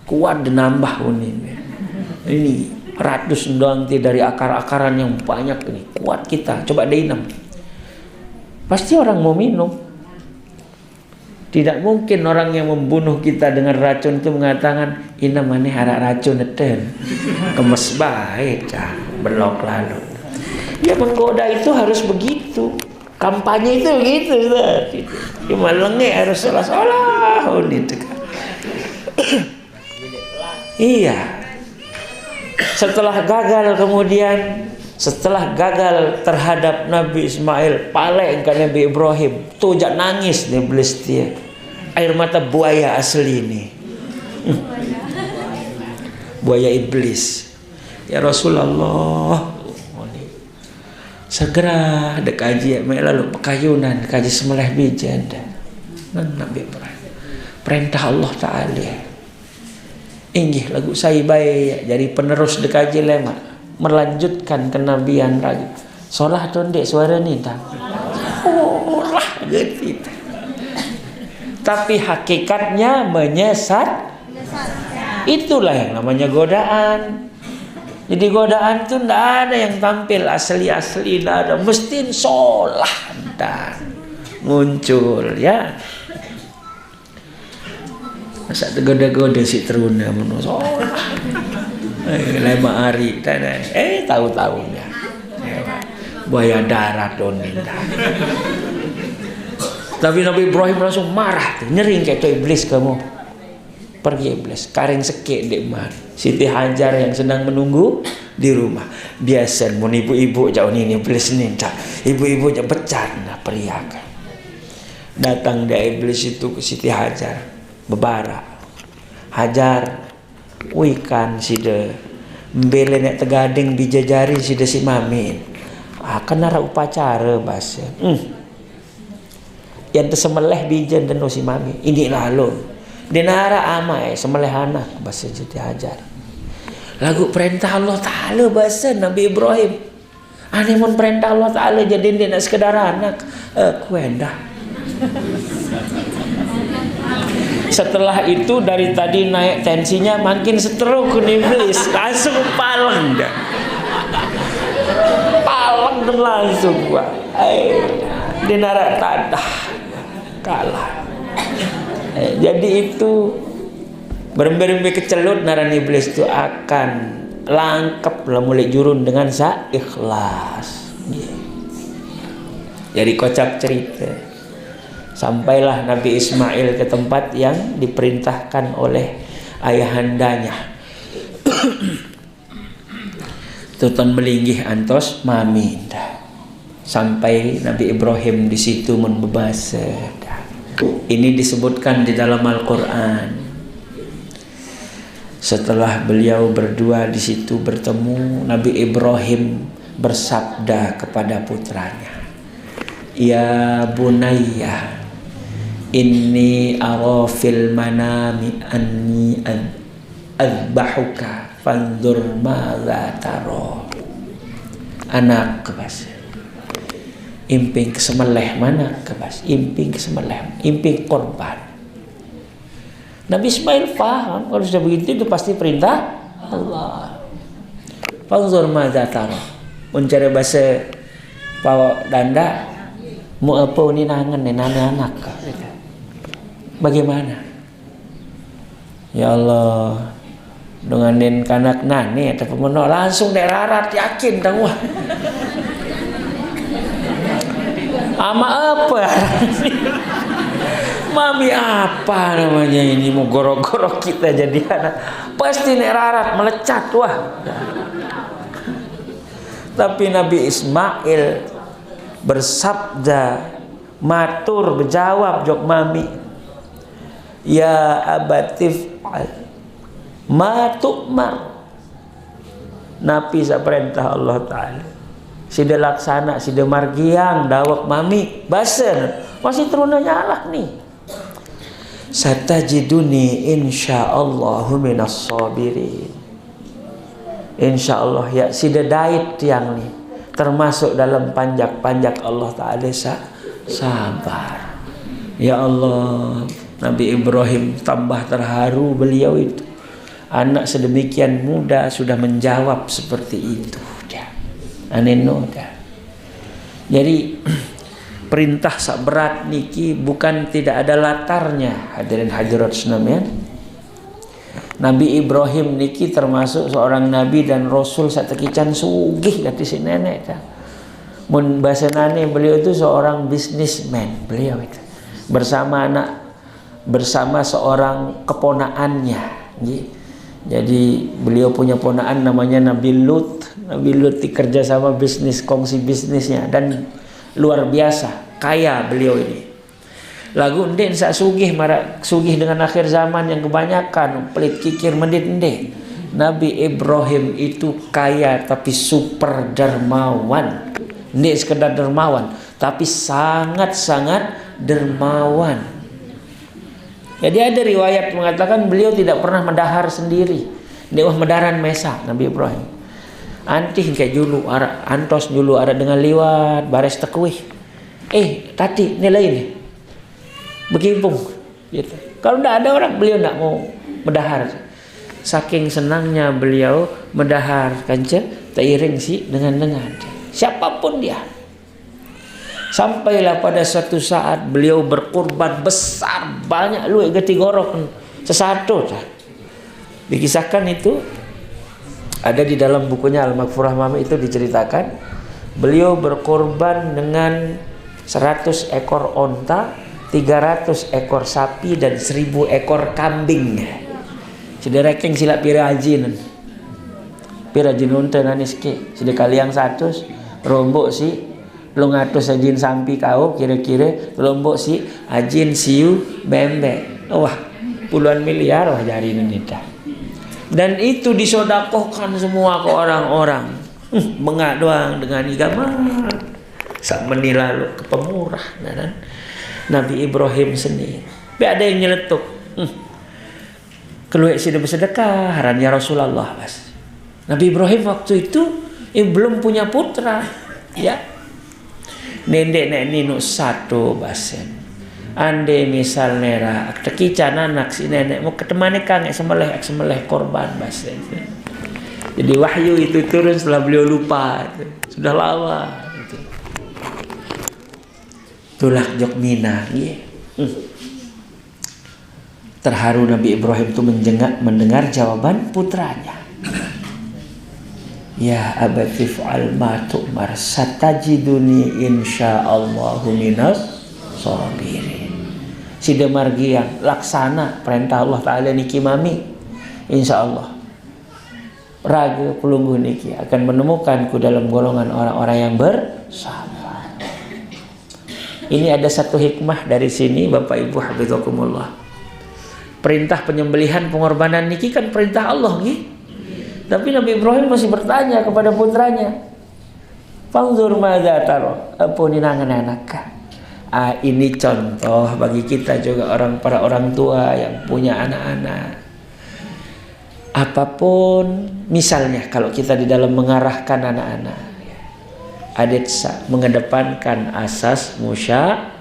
kuat dia nambah ini ratus doang dari akar-akaran yang banyak ini kuat kita coba dia 6 pasti orang mau minum. Tidak mungkin orang yang membunuh kita dengan racun itu mengatakan ini mana harap racun eten kemes baik dah belok lalu. Ya menggoda itu harus begitu. Kampanye itu begitu. Cuma lengek harus salah-salah. Iya. Setelah gagal terhadap Nabi Ismail, palek ke Nabi Ibrahim, tujak nangis dia iblis dia. Air mata buaya asli ini. Buaya iblis. Ya Rasulullah, Segera ada kaji lalu pekayunan kaji semeleh bijan Nabi Ibrahim. Perintah Allah Ta'ala. Inggih lagu saya baik jadi penerus dekaji lema melanjutkan kenabian lagi. Solah tondek suara ni tak. Oh lah gitu. Tapi hakikatnya menyesat. Itulah yang namanya godaan. Jadi godaan itu tidak ada yang tampil asli-asli, tidak ada. Mesti solah dan muncul ya. Masa tergoda-goda si teruna menurut solah. Lama hari tahu-tahunya. Buaya darat doninda. Tapi Nabi Ibrahim langsung marah tuh, nyering kayak iblis kamu. Pergi iblis, karing sekek dek mar. Siti Hajar yang sedang menunggu di rumah. Biasa mun ibu-ibu jauh ini iblis ni tak. Ibu-ibu je pecat nah periakan. Datang dia iblis itu ke Siti Hajar, bebara. Hajar, wikan sida mbele nek tegading bijajari sida si mamin. Akan nara upacara bahasa. Yang tersemeleh bijan dan si mami. Ini lalu. Dinara amai semeleh anak bahasa Siti Hajar. Lagu perintah Allah Ta'ala bahasa Nabi Ibrahim. Ani mun perintah Allah Ta'ala jadi dia nak sekedar anak. Kuendah. Setelah itu dari tadi naik tensinya makin stroke iblis. Langsung palang dah. Palang dan langsung gua. Dinara tadah. Kalah. Jadi itu berembe-rembe kecelut naran iblis itu akan langkap lah mulai jurun dengan ikhlas. Jadi kocak cerita sampailah Nabi Ismail ke tempat yang diperintahkan oleh ayahandanya. Tuton melinggih antos maminda. Sampai Nabi Ibrahim di situ membebasa. Ini disebutkan di dalam Al-Quran. Setelah beliau berdua di situ bertemu, Nabi Ibrahim bersabda kepada putranya, "Ya bunayya, inni ara fil manami anni azbahuka fanzur madza tara." Anak kebas. Imping kesemeleh mana kebas? Imping kesemeleh, imping korban. Nabi Ismail faham kalau sudah begitu itu pasti perintah Allah. Fanzur madza tara. Mencari bahasa Pak Danda mau apa ni nangan ni anak. Bagaimana? Ya Allah, dengan nen kanak nani atau pemenok langsung derarat yakin dah wah. Ama apa? Mami apa namanya ini mau gorok-gorok kita jadi anak. Pasti nek rarat melecat wah. Tapi Nabi Ismail bersabda matur berjawab jok mami. Ya abatif ma tu'mar. Nabi sa perintah Allah Ta'ala. Sida laksana, sida margiang, dawak mami, basen. Masih turunnya Allah nih. Satajiduni insyaallahu minas sabirin. Insyaallah ya sida dait tiang nih. Termasuk dalam panjak-panjak Allah Ta'ala sabar. Ya Allah, Nabi Ibrahim tambah terharu beliau itu. Anak sedemikian muda sudah menjawab seperti itu. Anenoda. Jadi perintah sak berat niki bukan tidak ada latarnya hadirin hadirat sekalian. Nabi Ibrahim niki termasuk seorang nabi dan rasul satekican sugih kata si nenek ta. Mun bahasa nane beliau itu seorang businessman beliau itu. Bersama seorang keponaannya. Jadi beliau punya ponaan namanya Nabi Lut. Nabi Lut dikerja sama bisnis, kongsi bisnisnya dan luar biasa kaya beliau ini. Lagu ndek sak sugih marak sugih dengan akhir zaman yang kebanyakan pelit kikir mendit ndek. Nabi Ibrahim itu kaya tapi super dermawan. Ini sekedar dermawan, tapi sangat-sangat dermawan. Jadi ada riwayat mengatakan beliau tidak pernah mendahar sendiri. Dia mendaharan mesa Nabi Ibrahim. Antih kayak dulu, antos dulu ada dengan liwat baris tekuih. Tadi nilai ini begimpung gitu. Kalau tidak ada orang, beliau tidak mau mendahar. Saking senangnya beliau mendahar kanca teiring si dengan siapapun dia. Sampailah pada suatu saat beliau berkorban besar, banyak lu geti gorok sesatu. Dikisahkan itu ada di dalam bukunya Al-Maghfurah Mami, itu diceritakan beliau berkorban dengan 100 ekor onta, 300 ekor sapi dan 1000 ekor kambing. Sudah reking silap pira ajin unta nanis ke sudah kaliang 100 rombok si lungatus ajin sampi kau kira-kira rombok si ajin siu bembe. Wah, puluhan miliar wah jari ini dah. Dan itu disodakohkan semua ke orang-orang. Bengak doang dengan igama. Sak menilai ke pemurah kan? Nabi Ibrahim sendiri. Tapi ada yang nyeletuk. Keluar sudah bersedekah, harannya Rasulullah bas. Nabi Ibrahim waktu itu belum punya putra, ya. Nenek ninu satu basen. Ande misal nera, tekican anak si nenek mau ketemani kang semeleh korban basen. Jadi wahyu itu turun setelah beliau lupa, sudah lama. Itulah jok mina, ya. Terharu Nabi Ibrahim itu mendengar jawaban putranya. Ya abati fa'al ma tu'mar satajiduni insyaallahu minas sabirin. Si demargi yang laksana perintah Allah Ta'ala niki mami, insyaallah raga pelungguh niki akan menemukanku dalam golongan orang-orang yang bersabar. Ini ada satu hikmah dari sini Bapak Ibu hafizakumullah. Perintah penyembelihan pengorbanan niki kan perintah Allah nih. Tapi Nabi Ibrahim masih bertanya kepada putranya. Fanzur madza taro? Apa ninangan anakka? Ini contoh bagi kita juga para orang tua yang punya anak-anak. Apapun misalnya kalau kita di dalam mengarahkan anak-anak, adetsa mengedepankan asas musyawarah.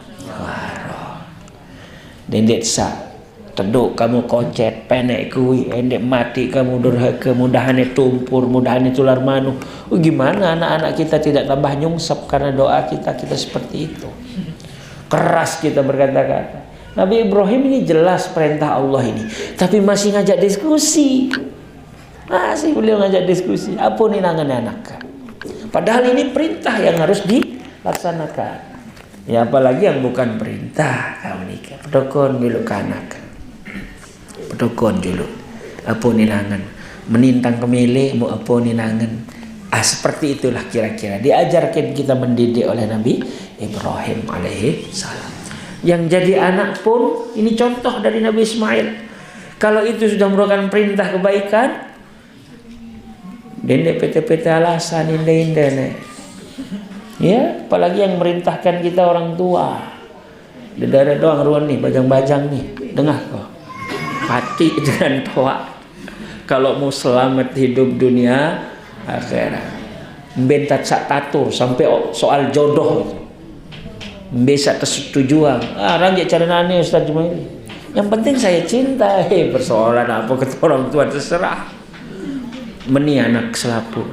Dendetsa teduk kamu kocet penek kui endek mati kamu durhaka mudahane tumpur mudahane tular manu. Gimana anak-anak kita tidak tambah nyungsep karena doa kita seperti itu. Keras kita berkata-kata. Nabi Ibrahim ini jelas perintah Allah ini, tapi masih ngajak diskusi. Masih beliau ngajak diskusi. Apa nih nangan anak? Padahal ini perintah yang harus dilaksanakan. Ya apalagi yang bukan perintah kau nikah. Pedokon dulu kanak. Pedokon dulu. Apa ninangan? Menintang pemilih mau apa ninangan? Seperti itulah kira-kira diajarkan kita mendidik oleh Nabi Ibrahim alaihi salam. Yang jadi anak pun ini contoh dari Nabi Ismail. Kalau itu sudah merupakan perintah kebaikan, dende PT alasan inde-inde. Ya, apalagi yang merintahkan kita orang tua. Dedara doang ruan nih, bajang-bajang nih. Dengar kok. Hati dengan toa. Kalau mau selamat hidup dunia akhirat. Bentat sak tatur sampai soal jodoh itu. Bisa persetujuan. Ranjak cara nani Ustaz Jumaili. Yang penting saya cinta. Persoalan apa ke orang tua terserah. Meni anak selaput.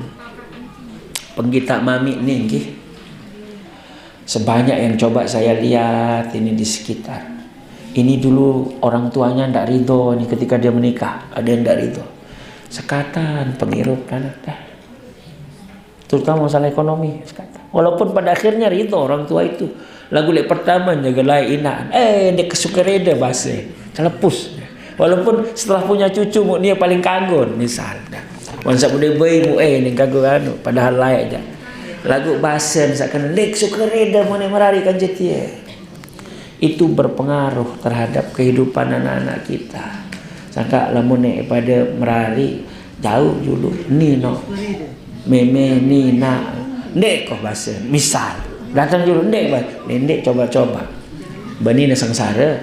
Penggita mami nih. Sebanyak yang coba saya lihat ini di sekitar. Ini dulu orang tuanya ndak ridho nih ketika dia menikah. Ada yang ndak ridho. Sekatan pengirup anak dah. Terutama masalah ekonomi sekatan. Walaupun pada akhirnya ridho orang tua itu. Lagu lek pertama jaga lai inaan. Dia kesukereda bahasa. Telepus. Walaupun setelah punya cucu dia paling kagum misalnya. Wansa bude bayi ni kagum anu padahal layak aja. Lagu bahasa misalkan lek sukereda mana merari kan jetie. Itu berpengaruh terhadap kehidupan anak-anak kita. Sangka lamun pada merari jauh dulu nino. Meme nina Ndek kok bahasa. Misal datang dulu ndek bah. Ndek coba-coba. Bani na sengsara.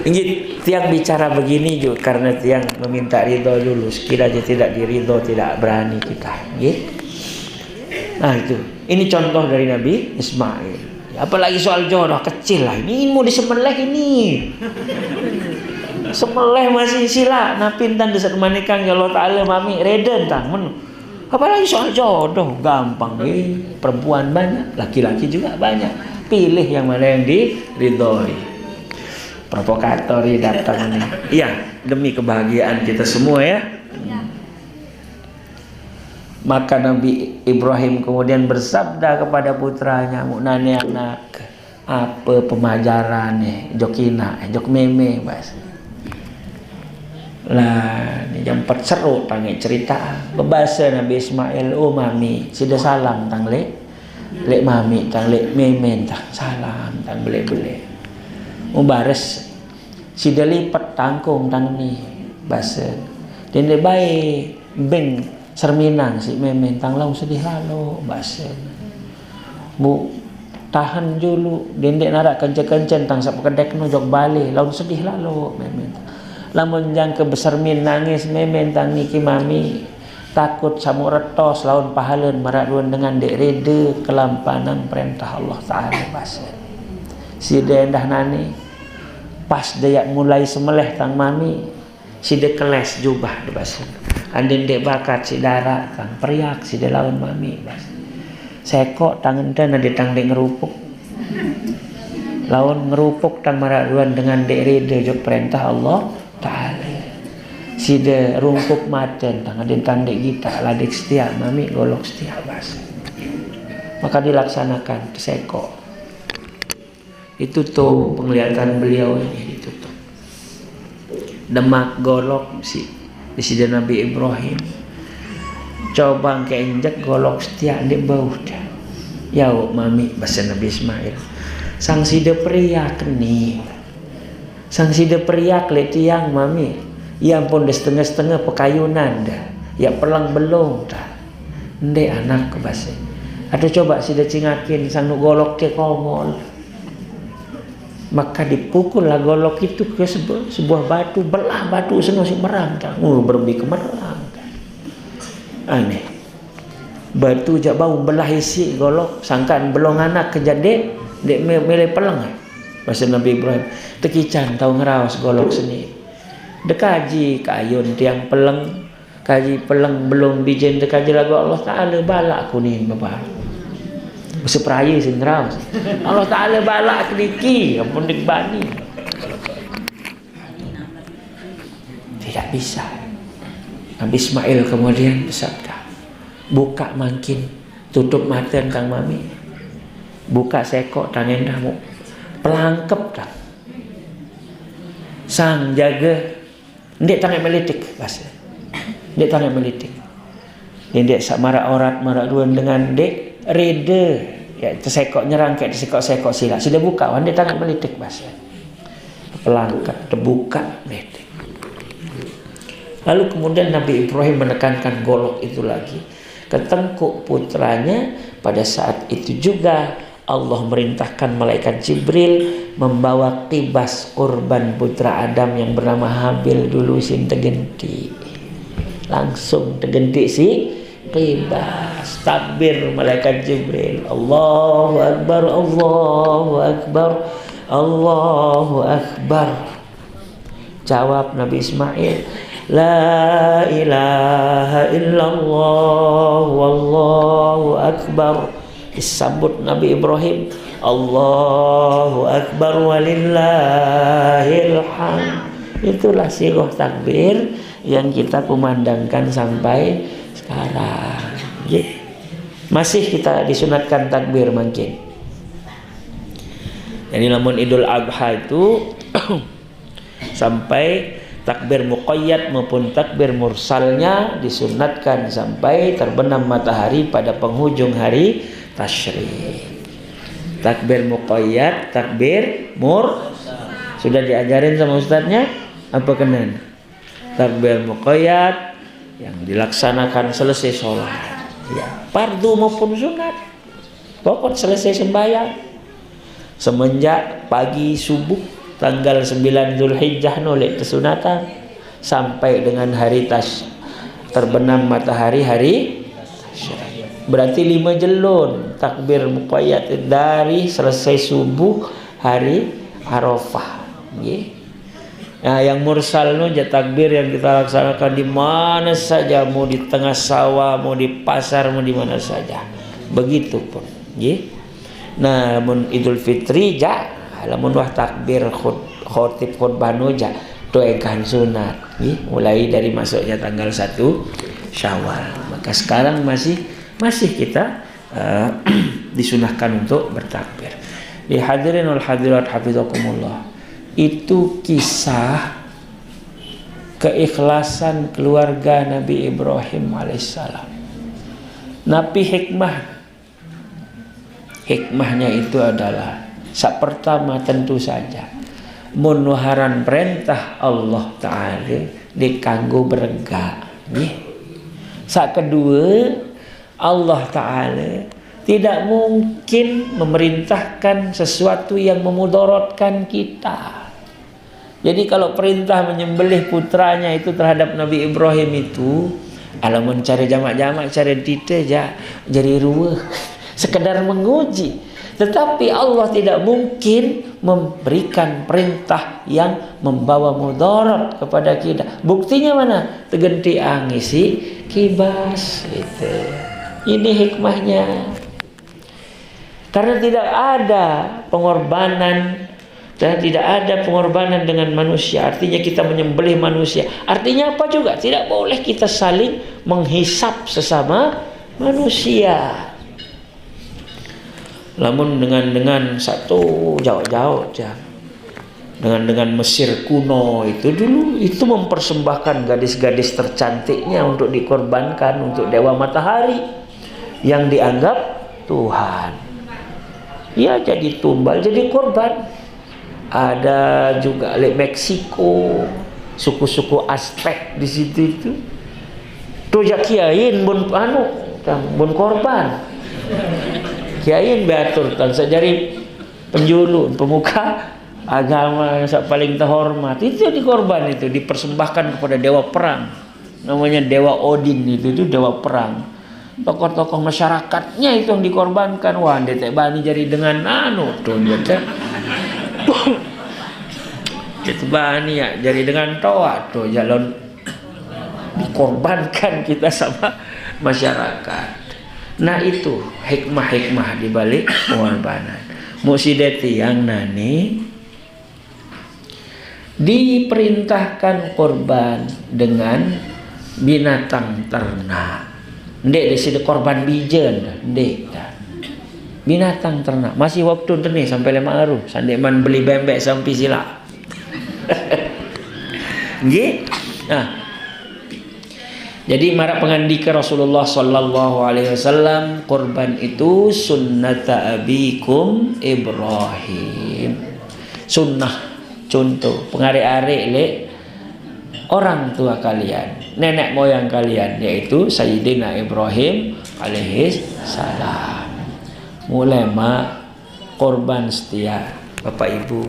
Inggit tiang bicara begini juga karena tiang meminta ridho dulu. Sekiranya tidak diridho tidak berani kita. Inggit. Nah itu. Ini contoh dari Nabi Ismail. Apalagi soal jodoh kecil lah. Ini mau disembelih ini. Sembelih masih sila. Napintan desat manikang ya Allah Ta'ala mami reden tang. Apalagi soal jodoh gampang. Perempuan banyak, laki-laki juga banyak. Pilih yang mana yang diridhoi. Provokator datang nih. Iya, demi kebahagiaan kita semua ya. Maka Nabi Ibrahim kemudian bersabda kepada putranya, "Nane anak, apa pemajaran nih? Jokina, jok meme, Mas." Lah, ni jam 4 seru tangi cerita. Bebasa Nabi Ismail, "Oh mami, sida salam tang lek mami tang lek meme tang salam tang bele-bele." Mubares sida lipat tangkung tang ni bahasa. Dan dia baik beng serminang si memen tang lau sedih lalu bahasa. Bu tahan dulu dendek narak kencen-kencen tang sak kedek no jok balik lau sedih lalu memen. Lamun jang ke besar min nangis memen tang niki mami takut samu retos laun pahaleun maraduan dengan dek rede kelampanan perintah Allah Ta'ala bahasa. Si dendah nani pas dia mulai semeleh tang mami si de keles jubah de bahasa. Andin dek bakat si darah tang periak si de lawan mami bahasa. Seko tangan dan ada tang dek ngerupuk. Lawan ngerupuk tang maraduan dengan dek rede jok perintah Allah Ta'ala. Si de rungkuk maten tang ada tang dek kita ladek setia mami golok setia bahasa. Maka dilaksanakan seko. Itu tuh penglihatan beliau ini ditutup. Demak golok si Nabi Ibrahim. Coba keinjek golok setia di bau dah. Yau mami bahasa Nabi Ismail. Sang sida periak nih. Sang sida periak le tiang mami. Ya ampun de setengah-setengah pekayunan dah. Ya perlang belum dah. Ndek anak ke bahasa. Ada coba sida cingakin sang nu golok ke kongol. Maka dipukullah golok itu ke sebuah batu, belah batu senang si merang kan. Berbi kemerang kan. Aneh. Batu jak bau belah isi golok, sangkaan belong anak kejadek dek milih peleng. Bahasa Nabi Ibrahim, tekican tahu ngerawas golok seni. Dekaji kayun tiang peleng, kaji peleng belum bijen dekaji lagu Allah Ta'ala balak kuning bapak. Sepraye sing raos. Allah Ta'ala balak kediki ampun dikbani. Tidak bisa. Nabi Ismail kemudian bersabda, buka mangkin, tutup mata kang mami. Buka sekok tang endahmu. Pelangkep tang. Sang jaga ndek tang melitik bahasa. Ndek tang melitik. Ndek sak marak orat marak duan dengan dek rede ya tersekok nyerang kayak tersekok sila sudah buka wande tangan melitik bahasa pelangkat terbuka melitik. Lalu kemudian Nabi Ibrahim menekankan golok itu lagi ke tengkuk putranya. Pada saat itu juga Allah merintahkan malaikat Jibril membawa kibas kurban putra Adam yang bernama Habil dulu sin tegenti. Langsung tegenti si qibas. Takbir malaikat Jibril, Allahu Akbar, Allahu Akbar, Allahu Akbar. Jawab Nabi Ismail, La ilaha illallah wallahu akbar. Disambut Nabi Ibrahim, Allahu Akbar walillahil hamd. Itulah sirah takbir yang kita kumandangkan sampai sekarang. Masih kita disunatkan takbir makin. Jadi namun Idul Adha itu sampai takbir muqayyad maupun takbir mursalnya disunatkan sampai terbenam matahari pada penghujung hari tasyrik. Takbir muqayyad, takbir sudah diajarin sama ustadznya apa kenan? Takbir muqayyad yang dilaksanakan selesai sholat, ya, fardu maupun sunat, pokok selesai sembahyang semenjak pagi subuh tanggal 9 Zulhijjah nolek kesunatan sampai dengan hari terbenam matahari hari berarti 5 jelun takbir muqayyad dari selesai subuh hari Arafah. Nah, yang mursal nu takbir yang kita laksanakan di mana saja, mau di tengah sawah, mau di pasar, mau di mana saja. Begitu pun. Nah, mun Idul Fitri lamun wah takbir khotib khutbah nu doakan sunat. Mulai dari masuknya tanggal 1 Syawal. Maka sekarang masih kita disunahkan untuk bertakbir. Di hadirin wal hadirat hafizakumullah. Itu kisah keikhlasan keluarga Nabi Ibrahim alaihissalam. Nabi hikmahnya itu adalah pertama tentu saja menuharan perintah Allah Ta'ala dikanggo berega. Kedua, Allah Ta'ala tidak mungkin memerintahkan sesuatu yang memudaratkan kita. Jadi kalau perintah menyembelih putranya itu terhadap Nabi Ibrahim itu, alamun cari jamak-jamak, cari titik jadi ruweh, sekedar menguji. Tetapi Allah tidak mungkin memberikan perintah yang membawa mudarat kepada kita. Buktinya mana? Tegenti angisi kibas itu. Ini hikmahnya. Karena tidak ada pengorbanan dan tidak ada pengorbanan dengan manusia. Artinya kita menyembelih manusia. Artinya apa juga? Tidak boleh kita saling menghisap sesama manusia. Namun dengan satu jauh-jauh dengan Mesir kuno itu dulu itu mempersembahkan gadis-gadis tercantiknya untuk dikorbankan untuk dewa matahari yang dianggap Tuhan. Ya jadi tumbal, jadi korban. Ada juga Meksiko, suku-suku Aztec di situ itu. Tuh kiain bun korban. Kiain beatur kan sejari penjulu pemuka agama yang paling terhormat itu dikorban, itu dipersembahkan kepada dewa perang, namanya dewa Odin. Itu dewa perang. Tokoh-tokoh masyarakatnya itu yang dikorbankan. Wah, detek bani jadi dengan tuh baca. Itu bani ya jadi dengan toa tuh jalan dikorbankan kita sama masyarakat. Nah itu hikmah-hikmah di balik pengorbanan. Musidati yang nani diperintahkan korban dengan binatang ternak. Ndek di sini korban bijen, ndek. Binatang ternak. Masih waktu nih sampai 5 aru. Sandeman beli bembek sampai sila. Nggih. Nah. Jadi marak pengandika Rasulullah sallallahu alaihi wasallam, korban itu sunnata abikum Ibrahim. Sunnah contoh pengarek-arek le orang tua kalian, nenek moyang kalian, yaitu Sayyidina Ibrahim alaihi salam. Mulai korban setia Bapak Ibu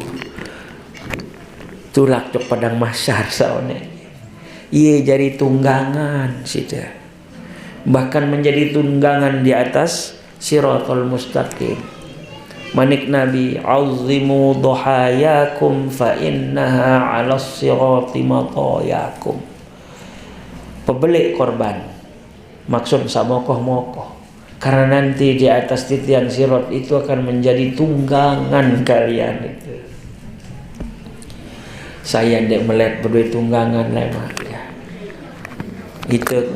tulak cok padang mahsyar saone. Ia jadi tunggangan sida. Bahkan menjadi tunggangan di atas siratal mustaqim. Manik Nabi, "Azimu dhuhayakum fa innaha 'alas sirati matayakum." Pebelik korban. Maksud samokoh-mokoh. Karena nanti di atas titian sirat itu akan menjadi tunggangan kalian itu. Saya ndek melek berdua tunggangan lemak ya. Itu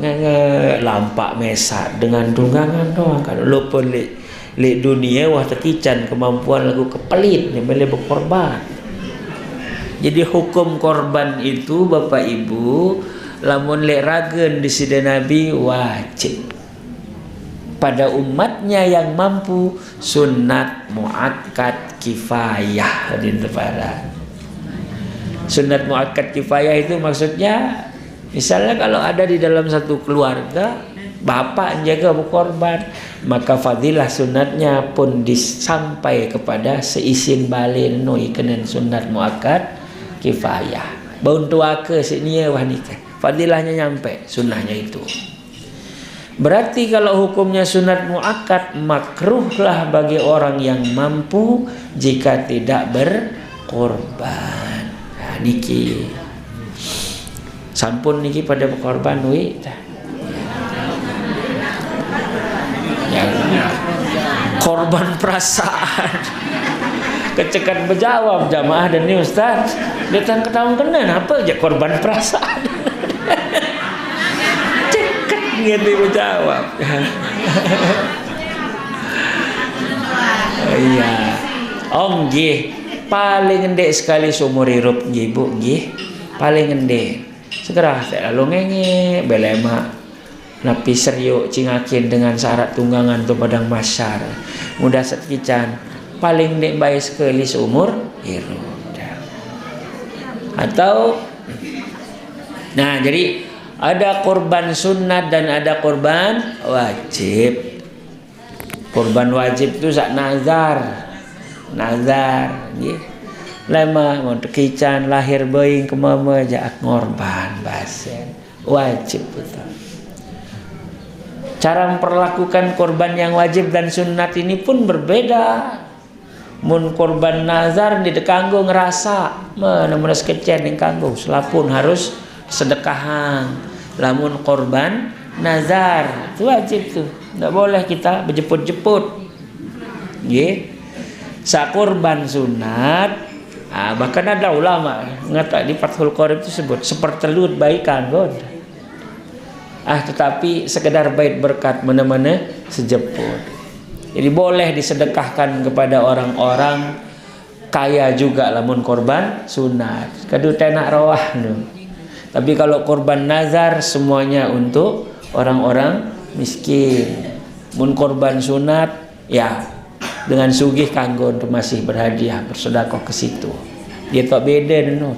lampak mesak dengan tunggangan doang. Kalau lupa li dunia wah tekican kemampuan lagu kepelit nih boleh berkorban. Jadi hukum korban itu Bapak Ibu lamun lek ragen di sida Nabi wajib. Pada umatnya yang mampu sunat muakkad kifayah hadirin terhormat. Sunat muakkad kifayah itu maksudnya Misalnya kalau ada di dalam satu keluarga bapak jaga berkorban, maka fadilah sunatnya pun disampai kepada seisin balin noi kenen sunat muakkad kifayah. Bantu ake sini wah nikah. Fadilahnya nyampe sunnahnya itu. Berarti kalau hukumnya sunat muakkad, makruhlah bagi orang yang mampu jika tidak berkorban. Nah, niki sampun niki pada berkorban wi. Yang korban perasaan. Kecekan berjawab jamaah dan ini Ustaz. Datang ketahuan kena apa aja korban perasaan. Cekat gitu berjawab. Iya. Om nggih, paling endek sekali seumur hidup nggih Bu nggih. Paling endek. Segera tak lalu ngenge belema napi seriuk cingakin dengan syarat tunggangan tu padang masyar. Mudah setkican paling ndek baik sekali seumur hidup. Atau nah jadi ada korban sunat dan ada korban wajib. Korban wajib itu sak nazar nggih. Lama mau tekican lahir bayi kemama jak ngorban basen wajib betul. Cara memperlakukan korban yang wajib dan sunat ini pun berbeda. Mun korban nazar di dekanggo ngerasa mana sekecen yang kanggo selapun harus sedekahan. Lamun korban nazar itu wajib tuh, tidak boleh kita berjeput-jeput. Nggih. Sa korban sunat bahkan ada ulama ngata di Fathul Qorib itu sebut sepertelut baik kanggo. Tetapi sekedar bait berkat mana-mana sejeput. Jadi boleh disedekahkan kepada orang-orang kaya juga lamun korban sunat. Kadu tenak rawah nu. Tapi kalau korban nazar semuanya untuk orang-orang miskin. Mun korban sunat ya dengan sugih kanggo untuk masih berhadiah bersedekah ke situ. Dia tak beda nu.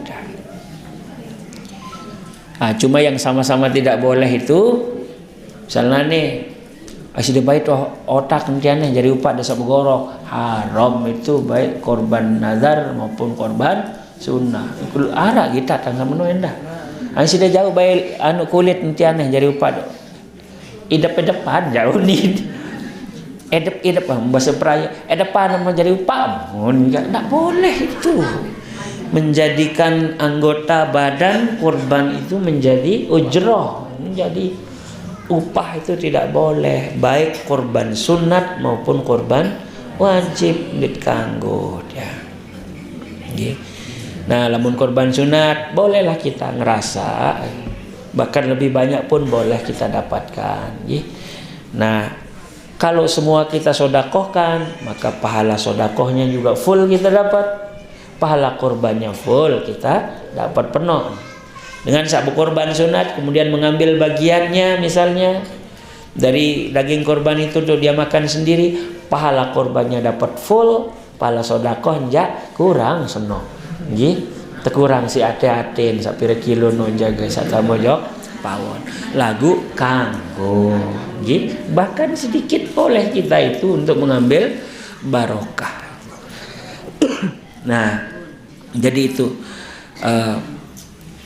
Cuma yang sama-sama tidak boleh itu misalnya nih sudah baik otak nantiannya jadi upat desa begorok haram itu baik korban nazar maupun korban sunnah. Ara kita tangga menu endah. Sudah jauh baik kulit nantiannya jadi upat. Idep-idepan jauh nih. Edep bahasa peraya. Edepan menjadi upat. Tidak boleh itu. Menjadikan anggota badan korban itu menjadi ujroh, menjadi upah itu tidak boleh, baik korban sunat maupun korban wajib dikanggo ya. Nah, lamun korban sunat bolehlah kita ngerasa, bahkan lebih banyak pun boleh kita dapatkan. Nah, kalau semua kita sodakohkan, maka pahala sodakohnya juga full kita dapat, pahala korbannya full kita dapat penuh. Dengan sabu korban sunat kemudian mengambil bagiannya misalnya dari daging korban itu tuh dia makan sendiri, pahala korbannya dapat full, pahala sedekah enggak kurang seno. Nggih, tekurang si ate-aten sak pira kilo no jaga sak mojok pawon. Lagu kanggo. Nggih, bahkan sedikit boleh kita itu untuk mengambil barokah. Nah, jadi itu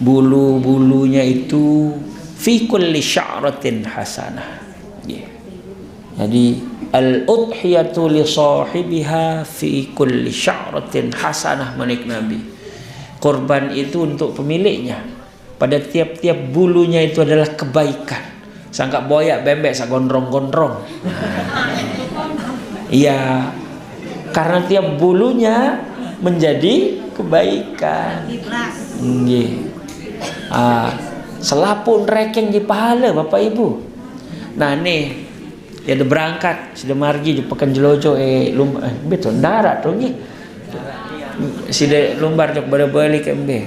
bulu-bulunya itu fi kulli sya'ratin hasanah. Jadi al-udhiyatu li sahibiha fi kulli sya'ratin hasanah manik Nabi. Korban itu untuk pemiliknya. Pada tiap-tiap bulunya itu adalah kebaikan. Sangka boyak bembek sak gondrong-gondrong. Iya. Karena tiap bulunya menjadi kebaikan. Nggih. Selapun rekeng di pahala Bapak Ibu. Nah nih dia ada berangkat sudah margi di pekan jelojo betul darat tuh nggih. Sudah lumbar jok balik embe.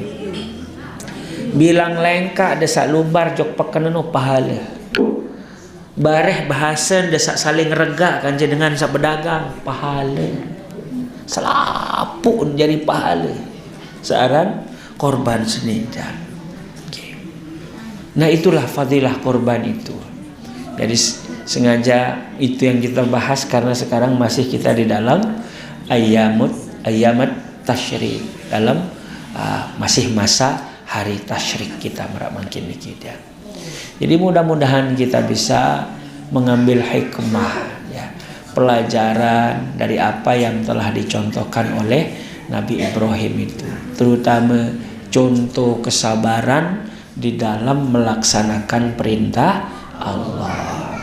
Bilang lengkak desa lumbar jok pekan no pahala. Bareh bahasan desa saling rega kan dengan sa pedagang pahala. Selapun jadi pahala. Searan korban senida. Nah itulah fadilah korban itu. Jadi sengaja itu yang kita bahas karena sekarang masih kita di dalam ayamat tasyrik, dalam masih masa hari tasyrik kita makin dikit ya. Jadi mudah-mudahan kita bisa mengambil hikmah ya, pelajaran dari apa yang telah dicontohkan oleh Nabi Ibrahim itu, terutama contoh kesabaran di dalam melaksanakan perintah Allah.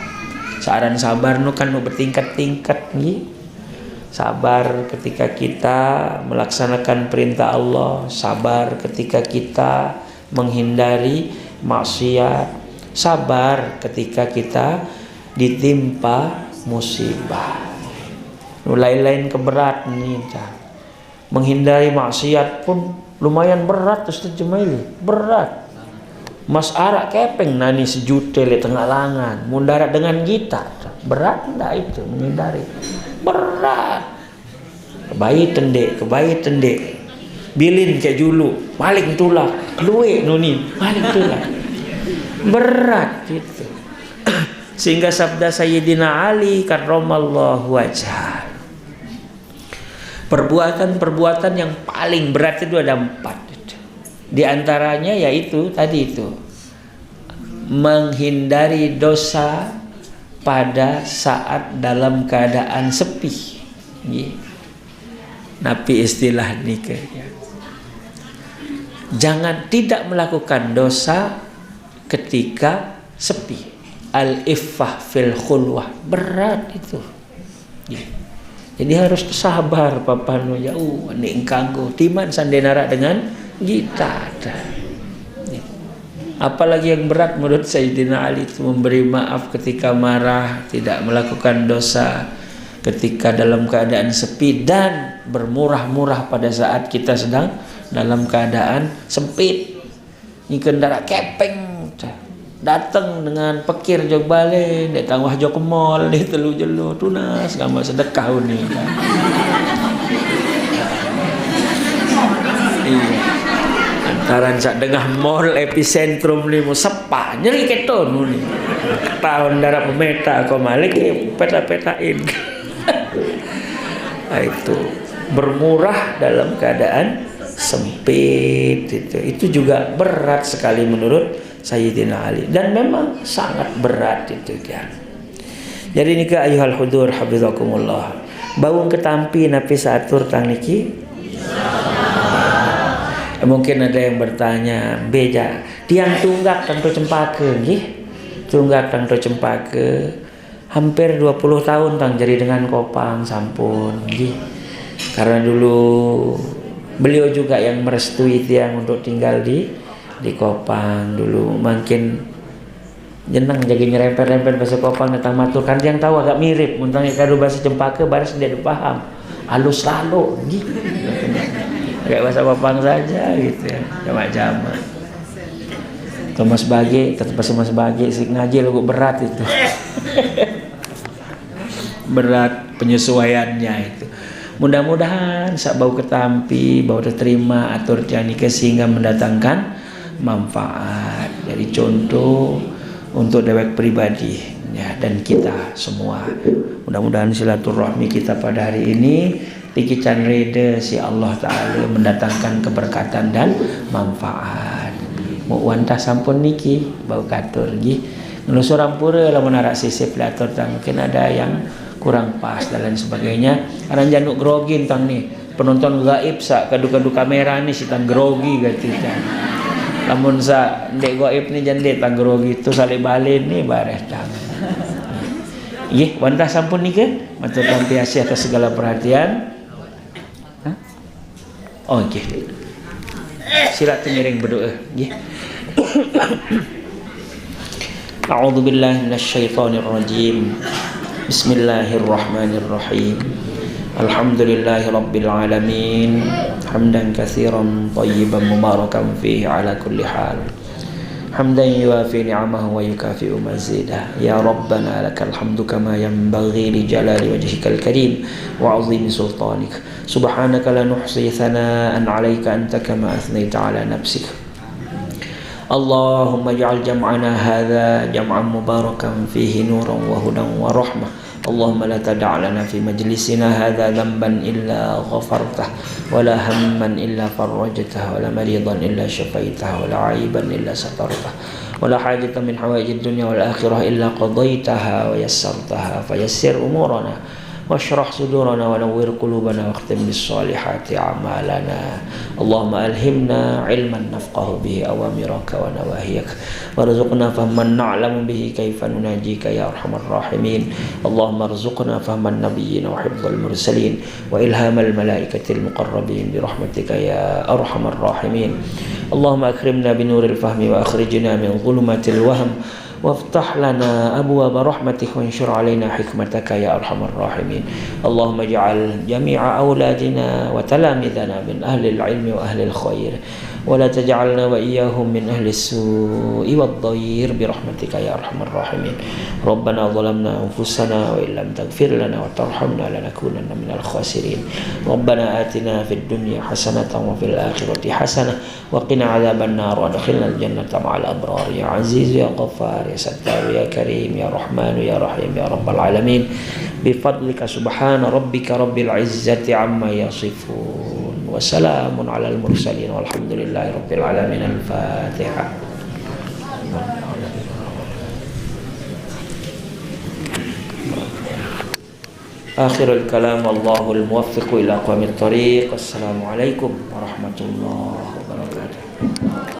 Saran sabar nu kan nu bertingkat-tingkat nih. Sabar ketika kita melaksanakan perintah Allah, sabar ketika kita menghindari maksiat, sabar ketika kita ditimpa musibah. Lain-lain keberat nih. Menghindari maksiat pun lumayan berat Ustaz Jumaili, berat. Mas Arak kepeng nani sejuta le tengah langan, mundarat dengan kita, berat enggak itu menghindari, berat. Kebayi tendek, bilin kayak julu, paling tulak, luwe nuni, paling tulak, berat gitu. Sehingga sabda Sayyidina Ali karramallahu wajhah, perbuatan-perbuatan yang paling berat itu ada 4. Di antaranya yaitu tadi itu, menghindari dosa pada saat dalam keadaan sepi. Nabi istilah nikah ya. Jangan tidak melakukan dosa ketika sepi. Al-iffah fil khulwah, berat itu. Jadi harus sabar papanu jauh ni engkanggo timan sandenara dengan kita. Apalagi yang berat menurut Sayyidina Ali itu memberi maaf ketika marah, tidak melakukan dosa ketika dalam keadaan sepi, dan bermurah-murah pada saat kita sedang dalam keadaan sempit. Ni kendara kepeng datang dengan pekir jog balik, dek tangwah jog ke mall, dek telu jelo tunas gambar sedekah ni. Iya. Antaran sak dengah mall epicentrum ni mo sepa nyeri keton ni. Tahun darah pemeta kau malik peta-petain. Itu bermurah dalam keadaan sempit itu juga berat sekali menurut Sayyidina Ali, dan memang sangat berat itu kan. Jadi nika ayuhal hudur hafizakumullah, bawung ketampi napi saatur tang niki. Mungkin ada yang bertanya, beja tiang tunggak tangto cempaka nggih, tunggak tangto cempaka hampir 20 tahun tang jadi dengan kopang sampun nggih. Karena dulu beliau juga yang merestui tiang untuk tinggal di Kopang dulu, makin jeneng jadi nyerempet-rempet bahasa Kopang datang matur kan yang tahu agak mirip muntang kado bahasa Cempaka baris dia paham halus lalu gitu. Kayak bahasa Kopang saja gitu ya, jamak-jamak. Thomas Bage, tetap Mas Bage sik ngaji lu berat itu. Berat penyesuaiannya itu. Mudah-mudahan sak bau ketampi, bau terima atur janika sehingga mendatangkan manfaat. Jadi contoh untuk dewek pribadi ya, dan kita semua. Mudah-mudahan silaturahmi kita pada hari ini dikican reda si Allah Ta'ala mendatangkan keberkatan dan manfaat. Mau wantah sampun niki bau katur nggih. Ngelus orang pura lah menarak sisip latur tang mungkin ada yang kurang pas dan lain sebagainya. Aran januk grogin tang nih. Penonton gaib sak kadu-kadu kamera nih si tang grogi gatikan. Lamun sa ndek gaib ni jande tang grogi itu sale balen ni bareh tang. Nggih, wantah sampun niki. Matur tampi asih atas segala perhatian. Hah? Oh nggih. Sila miring berdoa nggih. A'udzu billahi minasyaitonir rajim. Bismillahirrahmanirrahim. Alhamdulillahi rabbil alamin. Hamdan katsiran thayyiban mubarakan fihi ala kulli hal. Hamdan yuwafi ni'amahu wa yukafi'u mazidah. Ya Rabbana lakal hamdu kama yanbaghi li jalali wajhikal karim wa 'azimi sultanik. Subhanaka la nuhsi thana'an 'alaika anta kama athnayta 'ala nafsik. اللهم اجعل جمعنا هذا جمعا مباركا فيه نورا وهدى ورحمة. اللهم لا تدع لنا في مجلسنا هذا ذنبا إلا غفرته، ولا هما إلا فرجته، ولا مريضا إلا شفيته، ولا عيبا إلا سترته، ولا حاجة من حوائج الدنيا والآخرة إلا قضيتها ويسرتها. فيسر أمورنا واشرح صدورنا ونور قلوبنا واختم بالصالحات أعمالنا. اللهم ألهمنا علما نفقه به أوامرك ونواهيك، وارزقنا فهما نعلم به كيف نناجيك يا أرحم الراحمين. اللهم ارزقنا فهم النبيين وحفظ المرسلين وإلهام الملائكة المقربين برحمتك يا أرحم الراحمين. اللهم أكرمنا بنور الفهم وأخرجنا من ظلمات الوهم، وافتح لنا أبواب رحمتك وانشر علينا حكمتك يا أرحم الراحمين. اللهم اجعل جميع أولادنا وتلامذنا من أهل العلم وأهل الخير، ولا تجعلنا وإياهم من أهل السوء والضير برحمتك يا أرحم الراحمين. ربنا ظلمنا أنفسنا وإن لم تغفر لنا وترحمنا لنكونن من الخاسرين. ربنا آتنا في الدنيا حسنة وفي الآخرة حسنة وقنا عذاب النار وادخلنا الجنة مع الأبرار يا عزيز يا غفار يا ستار يا كريم يا رحمن يا رحيم يا رب العالمين. بفضلك سبحان ربك رب العزة عما يصفون وسلام على المرسلين والحمد لله رب العالمين. الفاتحة. آخر الكلام الله الموفق إلى أقوم الطريق. السلام عليكم ورحمة الله.